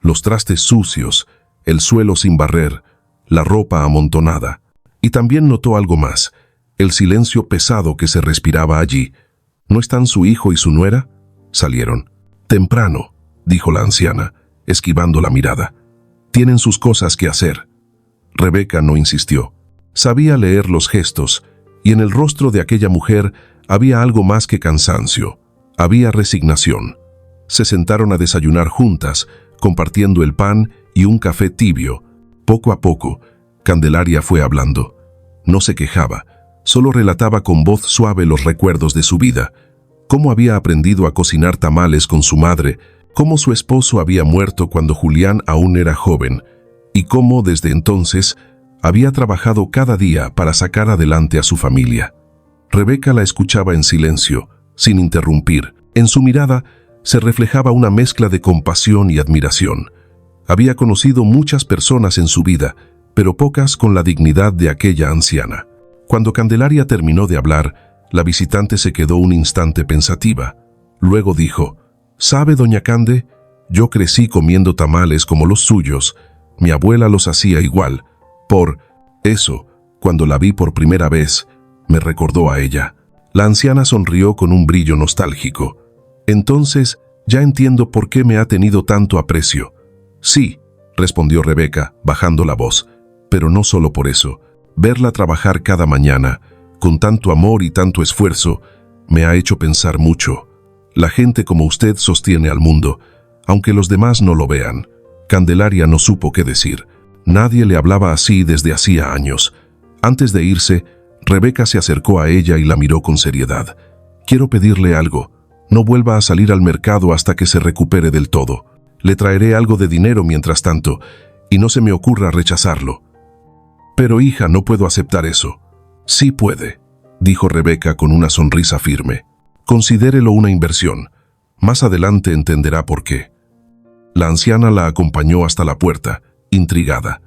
los trastes sucios, el suelo sin barrer, la ropa amontonada. Y también notó algo más, el silencio pesado que se respiraba allí. ¿No están su hijo y su nuera? Salieron. Temprano, dijo la anciana, esquivando la mirada. Tienen sus cosas que hacer. Rebeca no insistió. Sabía leer los gestos, y en el rostro de aquella mujer había algo más que cansancio. Había resignación. Se sentaron a desayunar juntas, compartiendo el pan y un café tibio. Poco a poco, Candelaria fue hablando. No se quejaba, solo relataba con voz suave los recuerdos de su vida. Cómo había aprendido a cocinar tamales con su madre, cómo su esposo había muerto cuando Julián aún era joven, y cómo desde entonces había trabajado cada día para sacar adelante a su familia. Rebeca la escuchaba en silencio, sin interrumpir. En su mirada se reflejaba una mezcla de compasión y admiración. Había conocido muchas personas en su vida, pero pocas con la dignidad de aquella anciana. Cuando Candelaria terminó de hablar, la visitante se quedó un instante pensativa. Luego dijo: «¿Sabe, doña Cande? Yo crecí comiendo tamales como los suyos. Mi abuela los hacía igual. Por eso, cuando la vi por primera vez, me recordó a ella». La anciana sonrió con un brillo nostálgico. «Entonces, ya entiendo por qué me ha tenido tanto aprecio». «Sí», respondió Rebeca, bajando la voz, «pero no solo por eso. Verla trabajar cada mañana, con tanto amor y tanto esfuerzo, me ha hecho pensar mucho. La gente como usted sostiene al mundo, aunque los demás no lo vean». Candelaria no supo qué decir. Nadie le hablaba así desde hacía años. Antes de irse, Rebeca se acercó a ella y la miró con seriedad. «Quiero pedirle algo. No vuelva a salir al mercado hasta que se recupere del todo. Le traeré algo de dinero mientras tanto, y no se me ocurra rechazarlo». «Pero hija, no puedo aceptar eso». «Sí puede», dijo Rebeca con una sonrisa firme. «Considérelo una inversión. Más adelante entenderá por qué». La anciana la acompañó hasta la puerta, intrigada.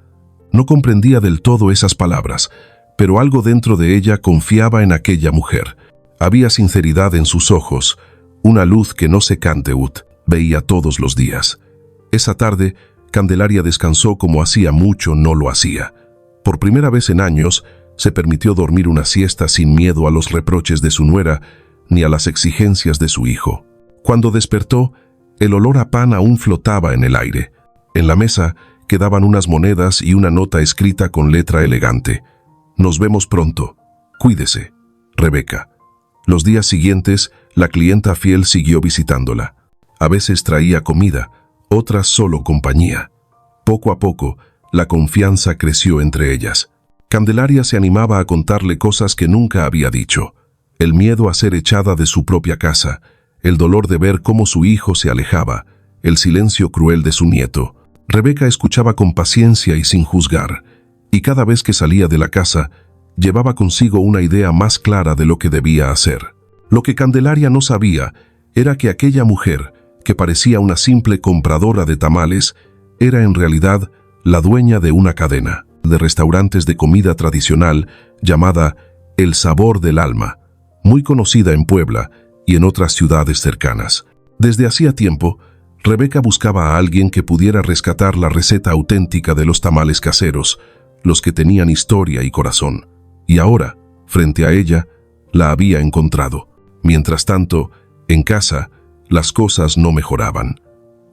No comprendía del todo esas palabras, pero algo dentro de ella confiaba en aquella mujer. Había sinceridad en sus ojos, una luz que no se Canteut veía todos los días. Esa tarde, Candelaria descansó como hacía mucho no lo hacía. Por primera vez en años, se permitió dormir una siesta sin miedo a los reproches de su nuera ni a las exigencias de su hijo. Cuando despertó, el olor a pan aún flotaba en el aire. En la mesa quedaban unas monedas y una nota escrita con letra elegante. «Nos vemos pronto. Cuídese, Rebeca». Los días siguientes, la clienta fiel siguió visitándola. A veces traía comida, otras solo compañía. Poco a poco, la confianza creció entre ellas. Candelaria se animaba a contarle cosas que nunca había dicho. El miedo a ser echada de su propia casa, el dolor de ver cómo su hijo se alejaba, el silencio cruel de su nieto. Rebeca escuchaba con paciencia y sin juzgar, y cada vez que salía de la casa, llevaba consigo una idea más clara de lo que debía hacer. Lo que Candelaria no sabía era que aquella mujer, que parecía una simple compradora de tamales, era en realidad la dueña de una cadena de restaurantes de comida tradicional llamada El Sabor del Alma, muy conocida en Puebla y en otras ciudades cercanas. Desde hacía tiempo, Rebeca buscaba a alguien que pudiera rescatar la receta auténtica de los tamales caseros, los que tenían historia y corazón. Y ahora, frente a ella, la había encontrado. Mientras tanto, en casa, las cosas no mejoraban.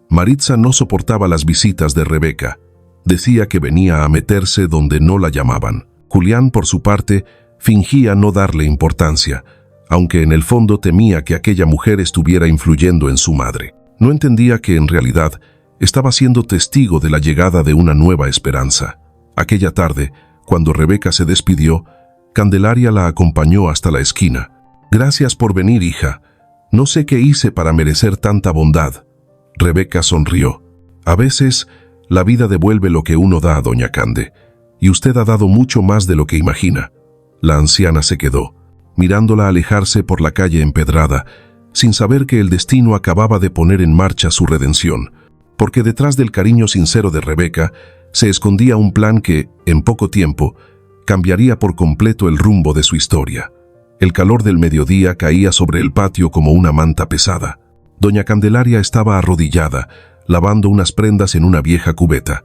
Maritza no soportaba las visitas de Rebeca. Decía que venía a meterse donde no la llamaban. Julián, por su parte, fingía no darle importancia, aunque en el fondo temía que aquella mujer estuviera influyendo en su madre. No entendía que en realidad estaba siendo testigo de la llegada de una nueva esperanza. Aquella tarde, cuando Rebeca se despidió, Candelaria la acompañó hasta la esquina. «Gracias por venir, hija. No sé qué hice para merecer tanta bondad». Rebeca sonrió. «A veces, la vida devuelve lo que uno da, doña Cande, y usted ha dado mucho más de lo que imagina». La anciana se quedó, mirándola alejarse por la calle empedrada, sin saber que el destino acababa de poner en marcha su redención, porque detrás del cariño sincero de Rebeca se escondía un plan que, en poco tiempo, cambiaría por completo el rumbo de su historia. El calor del mediodía caía sobre el patio como una manta pesada. Doña Candelaria estaba arrodillada, lavando unas prendas en una vieja cubeta.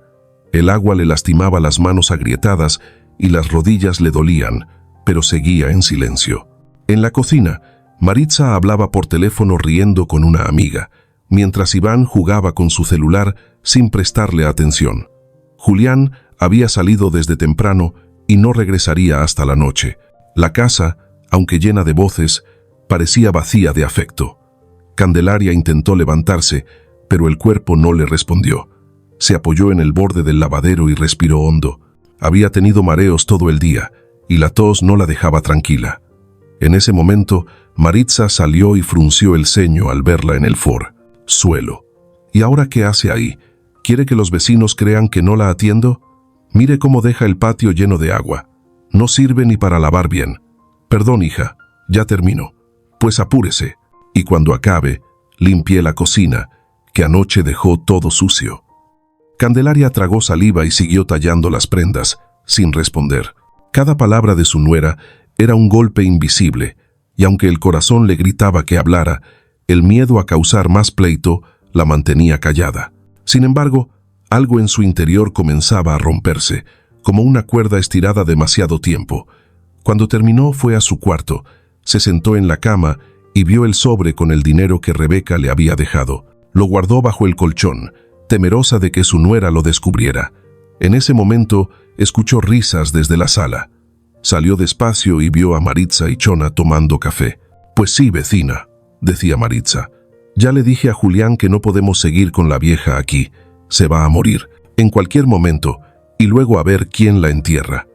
El agua le lastimaba las manos agrietadas y las rodillas le dolían, pero seguía en silencio. En la cocina, Maritza hablaba por teléfono riendo con una amiga, mientras Iván jugaba con su celular sin prestarle atención. Julián había salido desde temprano y no regresaría hasta la noche. La casa, aunque llena de voces, parecía vacía de afecto. Candelaria intentó levantarse, pero el cuerpo no le respondió. Se apoyó en el borde del lavadero y respiró hondo. Había tenido mareos todo el día, y la tos no la dejaba tranquila. En ese momento, Maritza salió y frunció el ceño al verla en el suelo. ¿Y ahora qué hace ahí? ¿Quiere que los vecinos crean que no la atiendo? Mire cómo deja el patio lleno de agua. No sirve ni para lavar bien. Perdón, hija, ya termino. Pues apúrese, y cuando acabe, limpie la cocina, que anoche dejó todo sucio. Candelaria tragó saliva y siguió tallando las prendas, sin responder. Cada palabra de su nuera era un golpe invisible, y aunque el corazón le gritaba que hablara, el miedo a causar más pleito la mantenía callada. Sin embargo, algo en su interior comenzaba a romperse, como una cuerda estirada demasiado tiempo. Cuando terminó, fue a su cuarto, se sentó en la cama y vio el sobre con el dinero que Rebeca le había dejado. Lo guardó bajo el colchón, temerosa de que su nuera lo descubriera. En ese momento, escuchó risas desde la sala. Salió despacio y vio a Maritza y Chona tomando café. «Pues sí, vecina», decía Maritza. «Ya le dije a Julián que no podemos seguir con la vieja aquí. Se va a morir, en cualquier momento, y luego a ver quién la entierra.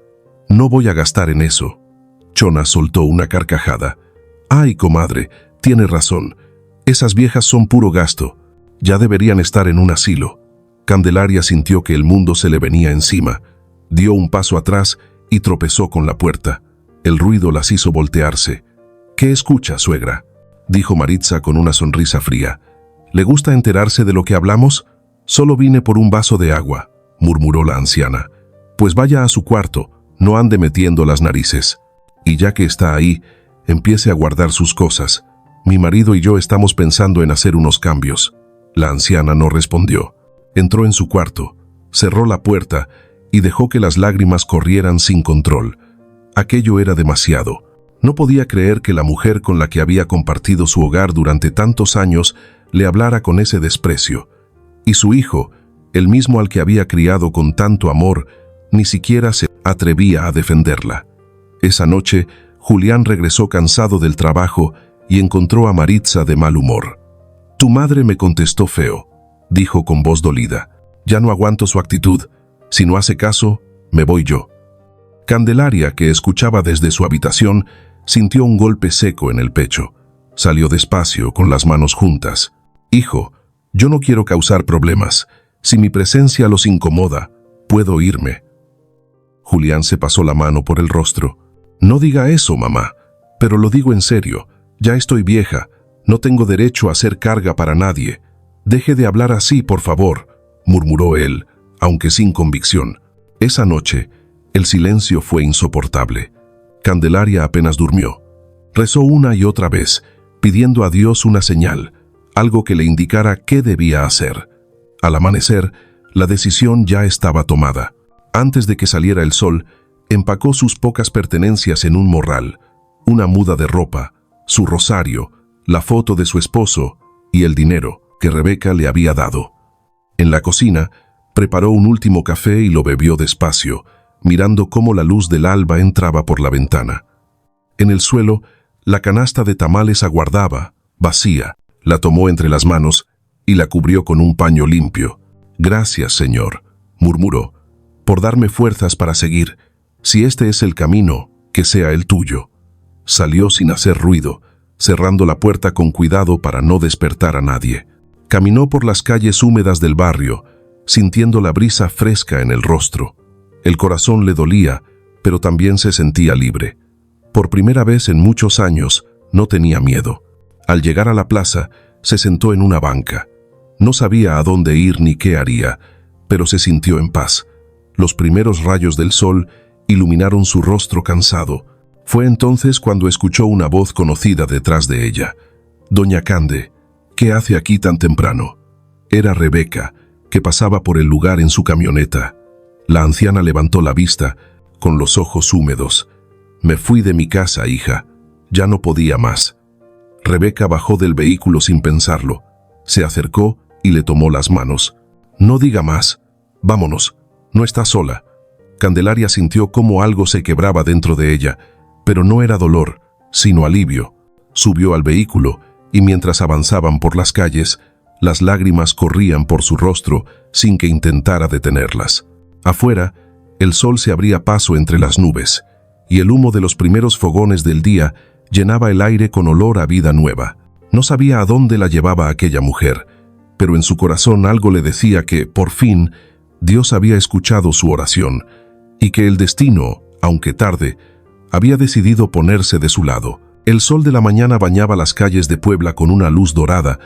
No voy a gastar en eso». Chona soltó una carcajada. «Ay, comadre, tiene razón. Esas viejas son puro gasto. Ya deberían estar en un asilo». Candelaria sintió que el mundo se le venía encima. Dio un paso atrás y tropezó con la puerta. El ruido las hizo voltearse. «¿Qué escucha, suegra?», dijo Maritza con una sonrisa fría. «¿Le gusta enterarse de lo que hablamos? Solo vine por un vaso de agua», murmuró la anciana. «Pues vaya a su cuarto, no ande metiendo las narices. Y ya que está ahí, empiece a guardar sus cosas. Mi marido y yo estamos pensando en hacer unos cambios». La anciana no respondió. Entró en su cuarto, cerró la puerta y dejó que las lágrimas corrieran sin control. Aquello era demasiado. No podía creer que la mujer con la que había compartido su hogar durante tantos años le hablara con ese desprecio. Y su hijo, el mismo al que había criado con tanto amor, ni siquiera se atrevía a defenderla. Esa noche, Julián regresó cansado del trabajo y encontró a Maritza de mal humor. «Tu madre me contestó feo», dijo con voz dolida. «Ya no aguanto su actitud. Si no hace caso, me voy yo». Candelaria, que escuchaba desde su habitación, sintió un golpe seco en el pecho. Salió despacio, con las manos juntas. «Hijo, yo no quiero causar problemas. Si mi presencia los incomoda, puedo irme». Julián se pasó la mano por el rostro. «No diga eso, mamá. Pero lo digo en serio. Ya estoy vieja. No tengo derecho a ser carga para nadie. Deje de hablar así, por favor», murmuró él, aunque sin convicción. Esa noche, el silencio fue insoportable. Candelaria apenas durmió. Rezó una y otra vez, pidiendo a Dios una señal, algo que le indicara qué debía hacer. Al amanecer, la decisión ya estaba tomada. Antes de que saliera el sol, empacó sus pocas pertenencias en un morral, una muda de ropa, su rosario, la foto de su esposo y el dinero que Rebeca le había dado. En la cocina, preparó un último café y lo bebió despacio, mirando cómo la luz del alba entraba por la ventana. En el suelo, la canasta de tamales aguardaba, vacía. La tomó entre las manos y la cubrió con un paño limpio. «Gracias, Señor», murmuró, «por darme fuerzas para seguir. Si este es el camino, que sea el tuyo». Salió sin hacer ruido, cerrando la puerta con cuidado para no despertar a nadie. Caminó por las calles húmedas del barrio, sintiendo la brisa fresca en el rostro. El corazón le dolía, pero también se sentía libre. Por primera vez en muchos años, no tenía miedo. Al llegar a la plaza, se sentó en una banca. No sabía a dónde ir ni qué haría, pero se sintió en paz. Los primeros rayos del sol iluminaron su rostro cansado. Fue entonces cuando escuchó una voz conocida detrás de ella. «Doña Cande, ¿qué hace aquí tan temprano?». Era Rebeca, que pasaba por el lugar en su camioneta. La anciana levantó la vista, con los ojos húmedos. «Me fui de mi casa, hija. Ya no podía más». Rebeca bajó del vehículo sin pensarlo. Se acercó y le tomó las manos. «No diga más. Vámonos. No está sola». Candelaria sintió cómo algo se quebraba dentro de ella, pero no era dolor, sino alivio. Subió al vehículo y mientras avanzaban por las calles, las lágrimas corrían por su rostro sin que intentara detenerlas. Afuera, el sol se abría paso entre las nubes, y el humo de los primeros fogones del día llenaba el aire con olor a vida nueva. No sabía a dónde la llevaba aquella mujer, pero en su corazón algo le decía que, por fin, Dios había escuchado su oración, y que el destino, aunque tarde, había decidido ponerse de su lado. El sol de la mañana bañaba las calles de Puebla con una luz dorada,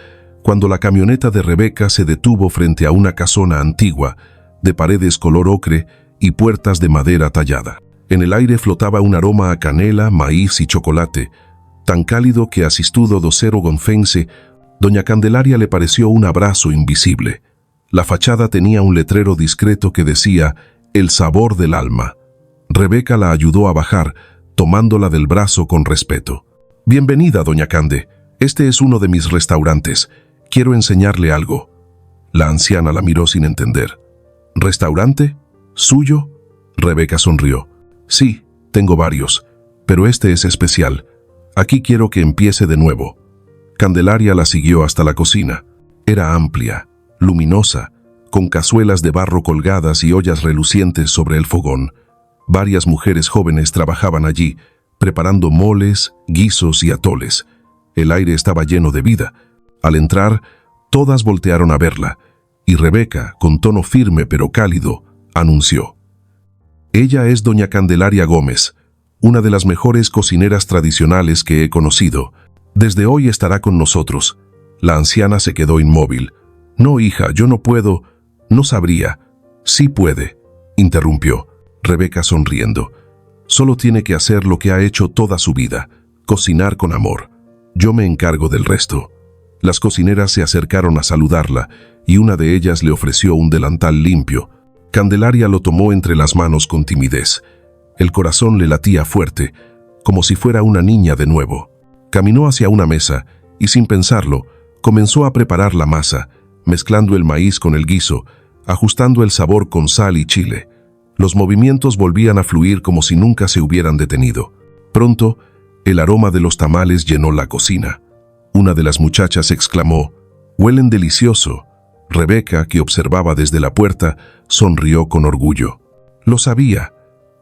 cuando la camioneta de Rebeca se detuvo frente a una casona antigua, de paredes color ocre y puertas de madera tallada. En el aire flotaba un aroma a canela, maíz y chocolate, tan cálido que a Sistudo docero gonfense, doña Candelaria le pareció un abrazo invisible. La fachada tenía un letrero discreto que decía «El sabor del alma». Rebeca la ayudó a bajar, tomándola del brazo con respeto. «Bienvenida, doña Cande. Este es uno de mis restaurantes. Quiero enseñarle algo». La anciana la miró sin entender. «¿Restaurante? ¿Suyo?» Rebeca sonrió. «Sí, tengo varios, pero este es especial. Aquí quiero que empiece de nuevo». Candelaria la siguió hasta la cocina. Era amplia, luminosa, con cazuelas de barro colgadas y ollas relucientes sobre el fogón. Varias mujeres jóvenes trabajaban allí, preparando moles, guisos y atoles. El aire estaba lleno de vida. Al entrar, todas voltearon a verla, y Rebeca, con tono firme pero cálido, anunció: «Ella es doña Candelaria Gómez, una de las mejores cocineras tradicionales que he conocido. Desde hoy estará con nosotros». La anciana se quedó inmóvil. «No, hija, yo no puedo». «No sabría». «Sí puede», interrumpió Rebeca sonriendo. «Solo tiene que hacer lo que ha hecho toda su vida, cocinar con amor. Yo me encargo del resto». Las cocineras se acercaron a saludarla y una de ellas le ofreció un delantal limpio. Candelaria lo tomó entre las manos con timidez. El corazón le latía fuerte, como si fuera una niña de nuevo. Caminó hacia una mesa y, sin pensarlo, comenzó a preparar la masa, mezclando el maíz con el guiso, ajustando el sabor con sal y chile. Los movimientos volvían a fluir como si nunca se hubieran detenido. Pronto, el aroma de los tamales llenó la cocina. Una de las muchachas exclamó: «Huelen delicioso». Rebeca, que observaba desde la puerta, sonrió con orgullo. «Lo sabía.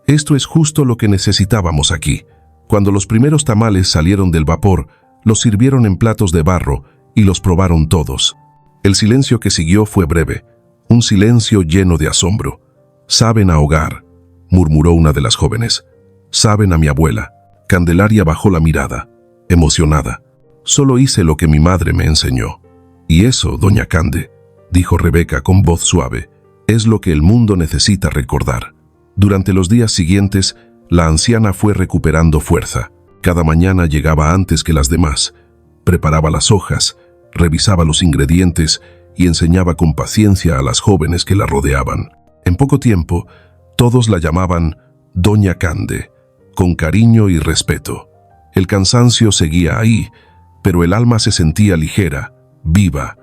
Esto es justo lo que necesitábamos aquí». Cuando los primeros tamales salieron del vapor, los sirvieron en platos de barro y los probaron todos. El silencio que siguió fue breve, un silencio lleno de asombro. «Saben ahogar», murmuró una de las jóvenes. «Saben a mi abuela». Candelaria bajó la mirada, emocionada. «Solo hice lo que mi madre me enseñó». «Y eso, doña Cande», dijo Rebeca con voz suave, «es lo que el mundo necesita recordar». Durante los días siguientes, la anciana fue recuperando fuerza. Cada mañana llegaba antes que las demás. Preparaba las hojas, revisaba los ingredientes y enseñaba con paciencia a las jóvenes que la rodeaban. En poco tiempo, todos la llamaban Doña Cande, con cariño y respeto. El cansancio seguía ahí, pero el alma se sentía ligera, viva.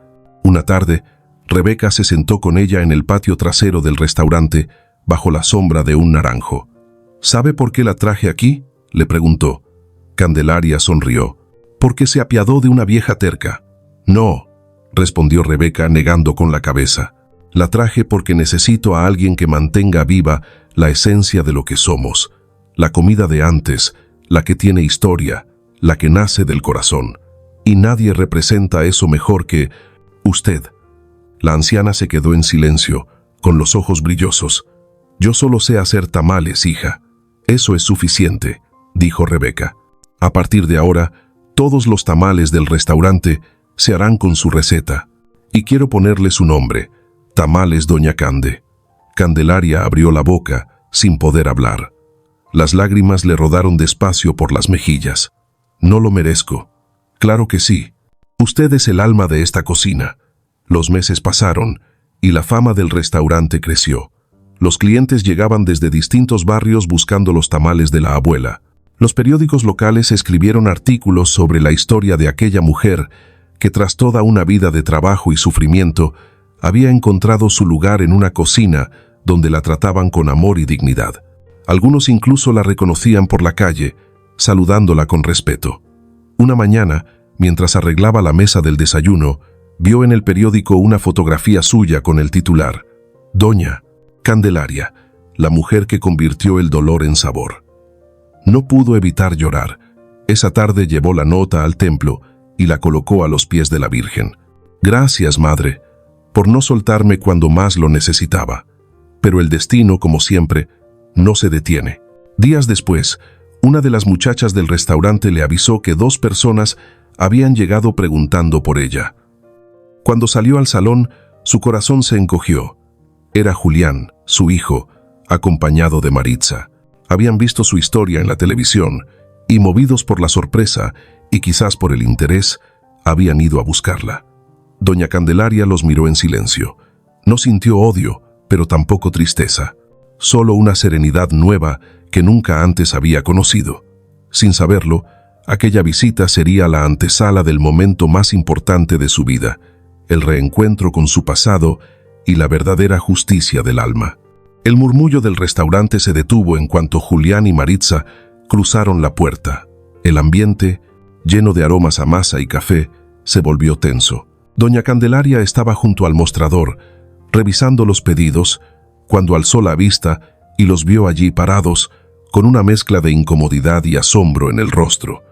Una tarde, Rebeca se sentó con ella en el patio trasero del restaurante, bajo la sombra de un naranjo. «¿Sabe por qué la traje aquí?», le preguntó. Candelaria sonrió. «Porque se apiadó de una vieja terca». «No», respondió Rebeca negando con la cabeza. «La traje porque necesito a alguien que mantenga viva la esencia de lo que somos, la comida de antes, la que tiene historia, la que nace del corazón. Y nadie representa eso mejor que usted». La anciana se quedó en silencio, con los ojos brillosos. «Yo solo sé hacer tamales, hija. Eso es suficiente», dijo Rebeca. «A partir de ahora, todos los tamales del restaurante se harán con su receta. Y quiero ponerle su nombre, Tamales Doña Cande». Candelaria abrió la boca, sin poder hablar. Las lágrimas le rodaron despacio por las mejillas. «No lo merezco». «Claro que sí. Usted es el alma de esta cocina. Los meses pasaron y la fama del restaurante creció. Los clientes llegaban desde distintos barrios buscando los tamales de la abuela. Los periódicos locales escribieron artículos sobre la historia de aquella mujer que tras toda una vida de trabajo y sufrimiento había encontrado su lugar en una cocina donde la trataban con amor y dignidad. Algunos incluso la reconocían por la calle, saludándola con respeto. Una mañana, mientras arreglaba la mesa del desayuno, vio en el periódico una fotografía suya con el titular: Doña Candelaria, la mujer que convirtió el dolor en sabor. No pudo evitar llorar. Esa tarde llevó la nota al templo y la colocó a los pies de la Virgen. Gracias, madre, por no soltarme cuando más lo necesitaba. Pero el destino, como siempre, no se detiene. Días después, una de las muchachas del restaurante le avisó que 2 personas habían llegado preguntando por ella. Cuando salió al salón, su corazón se encogió. Era Julián, su hijo, acompañado de Maritza. Habían visto su historia en la televisión y, movidos por la sorpresa y quizás por el interés, habían ido a buscarla. Doña Candelaria los miró en silencio. No sintió odio, pero tampoco tristeza. Solo una serenidad nueva que nunca antes había conocido. Sin saberlo, aquella visita sería la antesala del momento más importante de su vida, el reencuentro con su pasado y la verdadera justicia del alma. El murmullo del restaurante se detuvo en cuanto Julián y Maritza cruzaron la puerta. El ambiente, lleno de aromas a masa y café, se volvió tenso. Doña Candelaria estaba junto al mostrador, revisando los pedidos, cuando alzó la vista y los vio allí parados, con una mezcla de incomodidad y asombro en el rostro.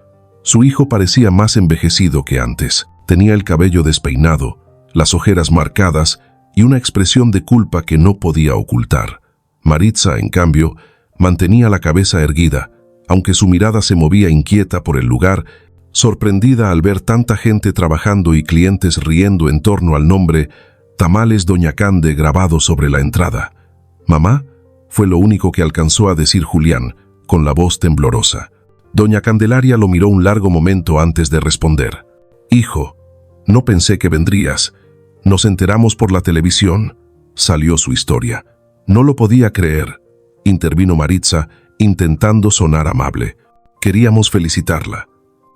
Su hijo parecía más envejecido que antes. Tenía el cabello despeinado, las ojeras marcadas y una expresión de culpa que no podía ocultar. Maritza, en cambio, mantenía la cabeza erguida, aunque su mirada se movía inquieta por el lugar, sorprendida al ver tanta gente trabajando y clientes riendo en torno al nombre Tamales Doña Cande grabado sobre la entrada. «¿Mamá?», fue lo único que alcanzó a decir Julián, con la voz temblorosa. Doña Candelaria lo miró un largo momento antes de responder. «Hijo, no pensé que vendrías. Nos enteramos por la televisión», salió su historia. «No lo podía creer», intervino Maritza, intentando sonar amable. «Queríamos felicitarla».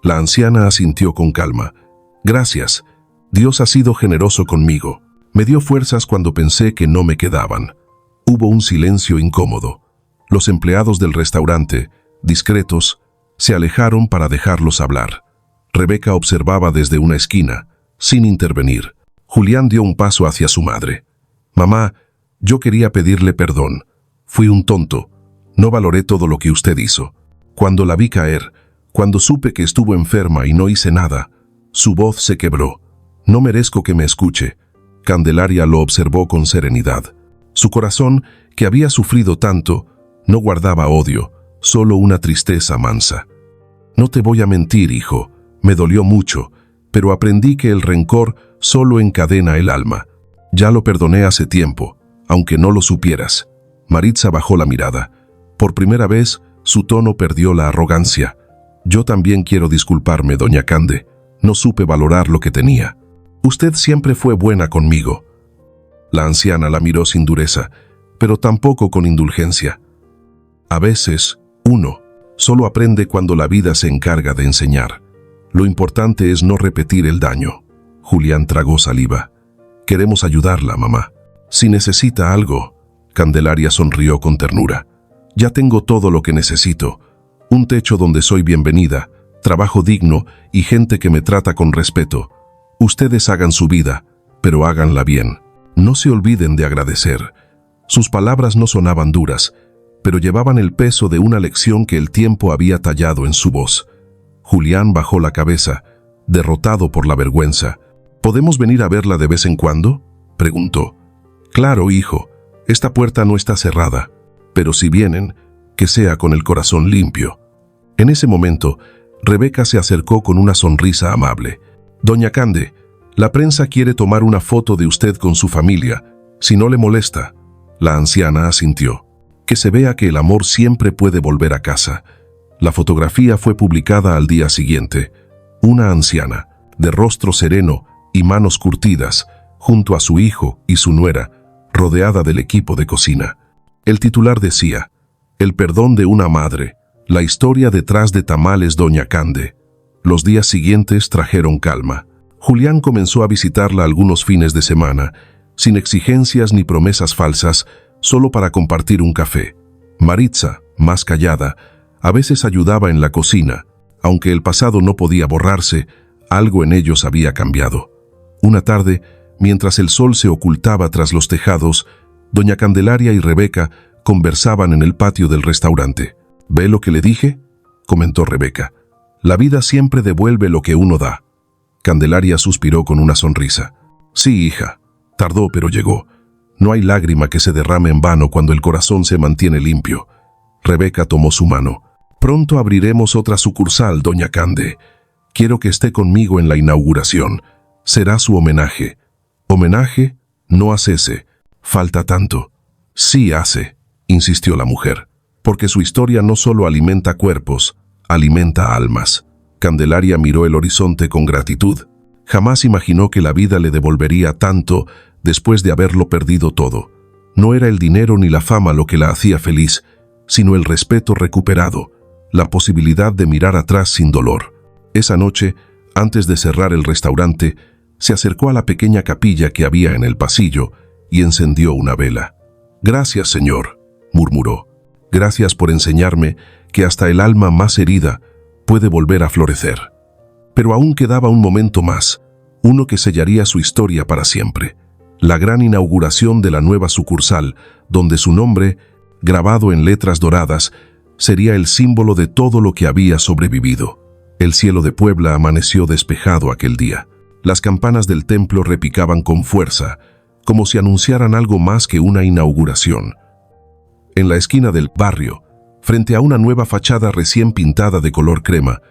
La anciana asintió con calma. «Gracias. Dios ha sido generoso conmigo. Me dio fuerzas cuando pensé que no me quedaban». Hubo un silencio incómodo. Los empleados del restaurante, discretos, se alejaron para dejarlos hablar. Rebeca observaba desde una esquina, sin intervenir. Julián dio un paso hacia su madre. «Mamá, yo quería pedirle perdón. Fui un tonto. No valoré todo lo que usted hizo. Cuando la vi caer, cuando supe que estuvo enferma y no hice nada, su voz se quebró. No merezco que me escuche». Candelaria lo observó con serenidad. Su corazón, que había sufrido tanto, no guardaba odio, solo una tristeza mansa. «No te voy a mentir, hijo, me dolió mucho, pero aprendí que el rencor solo encadena el alma. Ya lo perdoné hace tiempo, aunque no lo supieras». Maritza bajó la mirada. Por primera vez, su tono perdió la arrogancia. «Yo también quiero disculparme, doña Cande. No supe valorar lo que tenía. Usted siempre fue buena conmigo». La anciana la miró sin dureza, pero tampoco con indulgencia. A veces, uno solo aprende cuando la vida se encarga de enseñar. Lo importante es no repetir el daño. Julián tragó saliva. «Queremos ayudarla, mamá. Si necesita algo». Candelaria sonrió con ternura. «Ya tengo todo lo que necesito. Un techo donde soy bienvenida, trabajo digno y gente que me trata con respeto. Ustedes hagan su vida, pero háganla bien. No se olviden de agradecer». Sus palabras no sonaban duras, pero llevaban el peso de una lección que el tiempo había tallado en su voz. Julián bajó la cabeza, derrotado por la vergüenza. «¿Podemos venir a verla de vez en cuando?», preguntó. «Claro, hijo, esta puerta no está cerrada, pero si vienen, que sea con el corazón limpio». En ese momento, Rebeca se acercó con una sonrisa amable. «Doña Cande, la prensa quiere tomar una foto de usted con su familia, si no le molesta». La anciana asintió. «Que se vea que el amor siempre puede volver a casa». La fotografía fue publicada al día siguiente. Una anciana, de rostro sereno y manos curtidas, junto a su hijo y su nuera, rodeada del equipo de cocina. El titular decía: El perdón de una madre, la historia detrás de Tamales Doña Cande. Los días siguientes trajeron calma. Julián comenzó a visitarla algunos fines de semana, sin exigencias ni promesas falsas, solo para compartir un café. Maritza, más callada, a veces ayudaba en la cocina. Aunque el pasado no podía borrarse, algo en ellos había cambiado. Una tarde, mientras el sol se ocultaba tras los tejados, doña Candelaria y Rebeca conversaban en el patio del restaurante. «¿Ve lo que le dije?», comentó Rebeca. «La vida siempre devuelve lo que uno da». Candelaria suspiró con una sonrisa. «Sí, hija, tardó pero llegó. No hay lágrima que se derrame en vano cuando el corazón se mantiene limpio». Rebeca tomó su mano. «Pronto abriremos otra sucursal, doña Cande. Quiero que esté conmigo en la inauguración. Será su homenaje». «¿Homenaje? No hace ese. Falta tanto». «Sí hace», insistió la mujer, «porque su historia no solo alimenta cuerpos, alimenta almas». Candelaria miró el horizonte con gratitud. Jamás imaginó que la vida le devolvería tanto después de haberlo perdido todo. No era el dinero ni la fama lo que la hacía feliz, sino el respeto recuperado, la posibilidad de mirar atrás sin dolor. Esa noche, antes de cerrar el restaurante, se acercó a la pequeña capilla que había en el pasillo y encendió una vela. «Gracias, Señor», murmuró. «Gracias por enseñarme que hasta el alma más herida puede volver a florecer». Pero aún quedaba un momento más, uno que sellaría su historia para siempre. La gran inauguración de la nueva sucursal, donde su nombre, grabado en letras doradas, sería el símbolo de todo lo que había sobrevivido. El cielo de Puebla amaneció despejado aquel día. Las campanas del templo repicaban con fuerza, como si anunciaran algo más que una inauguración. En la esquina del barrio, frente a una nueva fachada recién pintada de color crema,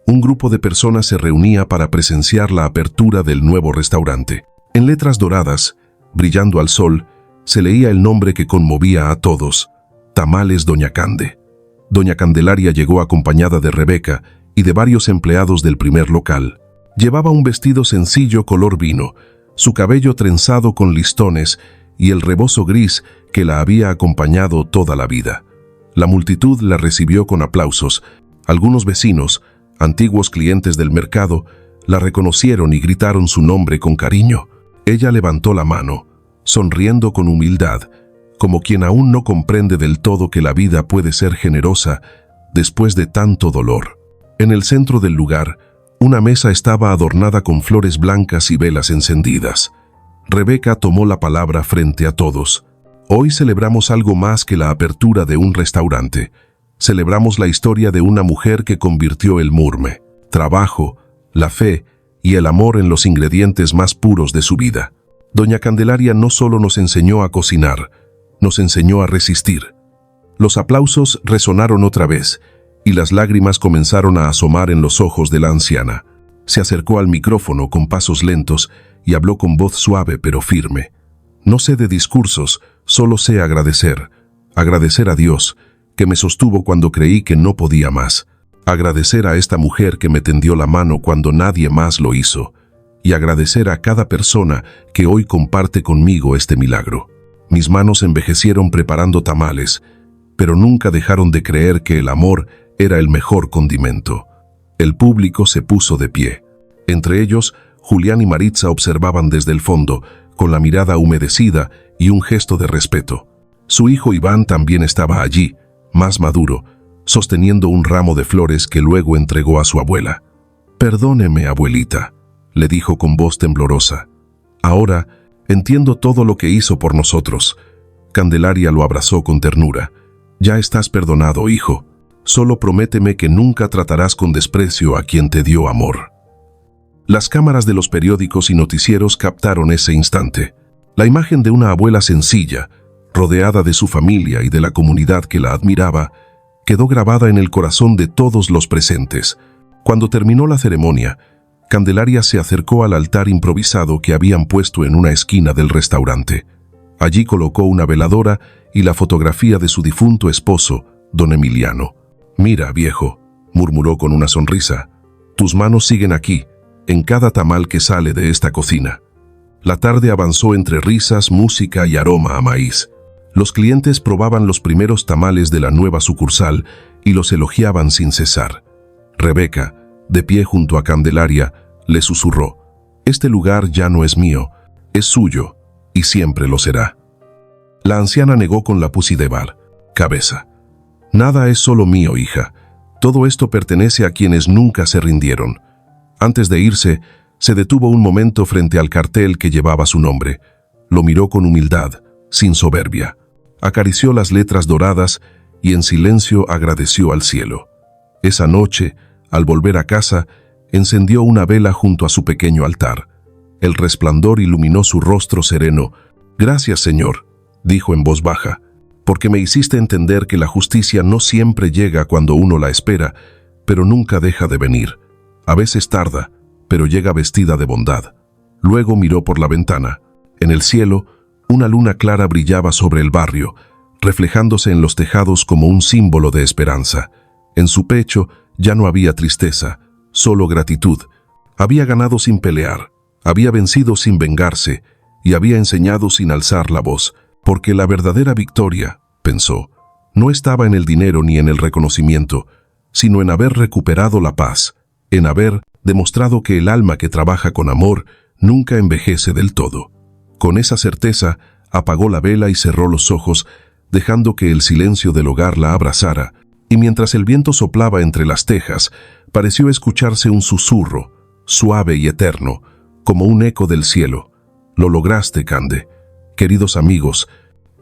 un grupo de personas se reunía para presenciar la apertura del nuevo restaurante. En letras doradas, brillando al sol, se leía el nombre que conmovía a todos: Tamales Doña Cande. Doña Candelaria llegó acompañada de Rebeca y de varios empleados del primer local. Llevaba un vestido sencillo color vino, su cabello trenzado con listones y el rebozo gris que la había acompañado toda la vida. La multitud la recibió con aplausos. Algunos vecinos, antiguos clientes del mercado, la reconocieron y gritaron su nombre con cariño. Ella levantó la mano, sonriendo con humildad, como quien aún no comprende del todo que la vida puede ser generosa después de tanto dolor. En el centro del lugar, una mesa estaba adornada con flores blancas y velas encendidas. Rebeca tomó la palabra frente a todos. «Hoy celebramos algo más que la apertura de un restaurante. Celebramos la historia de una mujer que convirtió el murme, trabajo, la fe y el amor en los ingredientes más puros de su vida». Doña Candelaria no solo nos enseñó a cocinar, nos enseñó a resistir. Los aplausos resonaron otra vez, y las lágrimas comenzaron a asomar en los ojos de la anciana. Se acercó al micrófono con pasos lentos y habló con voz suave pero firme. «No sé de discursos, solo sé agradecer. Agradecer a Dios, que me sostuvo cuando creí que no podía más. Agradecer a esta mujer que me tendió la mano cuando nadie más lo hizo. Y agradecer a cada persona que hoy comparte conmigo este milagro. Mis manos envejecieron preparando tamales, pero nunca dejaron de creer que el amor era el mejor condimento». El público se puso de pie. Entre ellos, Julián y Maritza observaban desde el fondo, con la mirada humedecida y un gesto de respeto. Su hijo Iván también estaba allí, más maduro, sosteniendo un ramo de flores que luego entregó a su abuela. «Perdóneme, abuelita», le dijo con voz temblorosa. «Ahora entiendo todo lo que hizo por nosotros». Candelaria lo abrazó con ternura. «Ya estás perdonado, hijo. Solo prométeme que nunca tratarás con desprecio a quien te dio amor». Las cámaras de los periódicos y noticieros captaron ese instante. La imagen de una abuela sencilla, rodeada de su familia y de la comunidad que la admiraba, quedó grabada en el corazón de todos los presentes. Cuando terminó la ceremonia, Candelaria se acercó al altar improvisado que habían puesto en una esquina del restaurante. Allí colocó una veladora y la fotografía de su difunto esposo, don Emiliano. «Mira, viejo», murmuró con una sonrisa, «tus manos siguen aquí, en cada tamal que sale de esta cocina». La tarde avanzó entre risas, música y aroma a maíz. Los clientes probaban los primeros tamales de la nueva sucursal y los elogiaban sin cesar. Rebeca, de pie junto a Candelaria, le susurró: «Este lugar ya no es mío, es suyo, y siempre lo será». La anciana negó con la pusidebar cabeza. «Nada es solo mío, hija. Todo esto pertenece a quienes nunca se rindieron». Antes de irse, se detuvo un momento frente al cartel que llevaba su nombre. Lo miró con humildad, sin soberbia. Acarició las letras doradas y en silencio agradeció al cielo. Esa noche, al volver a casa, encendió una vela junto a su pequeño altar. El resplandor iluminó su rostro sereno. «Gracias, Señor», dijo en voz baja, «porque me hiciste entender que la justicia no siempre llega cuando uno la espera, pero nunca deja de venir. A veces tarda, pero llega vestida de bondad». Luego miró por la ventana. En el cielo, una luna clara brillaba sobre el barrio, reflejándose en los tejados como un símbolo de esperanza. En su pecho ya no había tristeza, solo gratitud. Había ganado sin pelear, había vencido sin vengarse y había enseñado sin alzar la voz, porque la verdadera victoria, pensó, no estaba en el dinero ni en el reconocimiento, sino en haber recuperado la paz, en haber demostrado que el alma que trabaja con amor nunca envejece del todo. Con esa certeza, apagó la vela y cerró los ojos, dejando que el silencio del hogar la abrazara, y mientras el viento soplaba entre las tejas, pareció escucharse un susurro, suave y eterno, como un eco del cielo. «Lo lograste, Cande». Queridos amigos,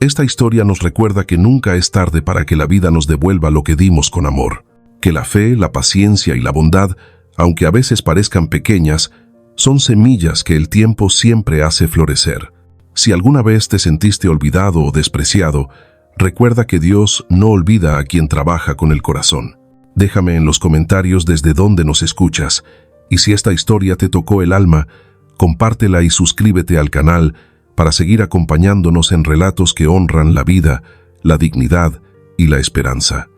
esta historia nos recuerda que nunca es tarde para que la vida nos devuelva lo que dimos con amor, que la fe, la paciencia y la bondad, aunque a veces parezcan pequeñas, son semillas que el tiempo siempre hace florecer. Si alguna vez te sentiste olvidado o despreciado, recuerda que Dios no olvida a quien trabaja con el corazón. Déjame en los comentarios desde dónde nos escuchas, y si esta historia te tocó el alma, compártela y suscríbete al canal para seguir acompañándonos en relatos que honran la vida, la dignidad y la esperanza.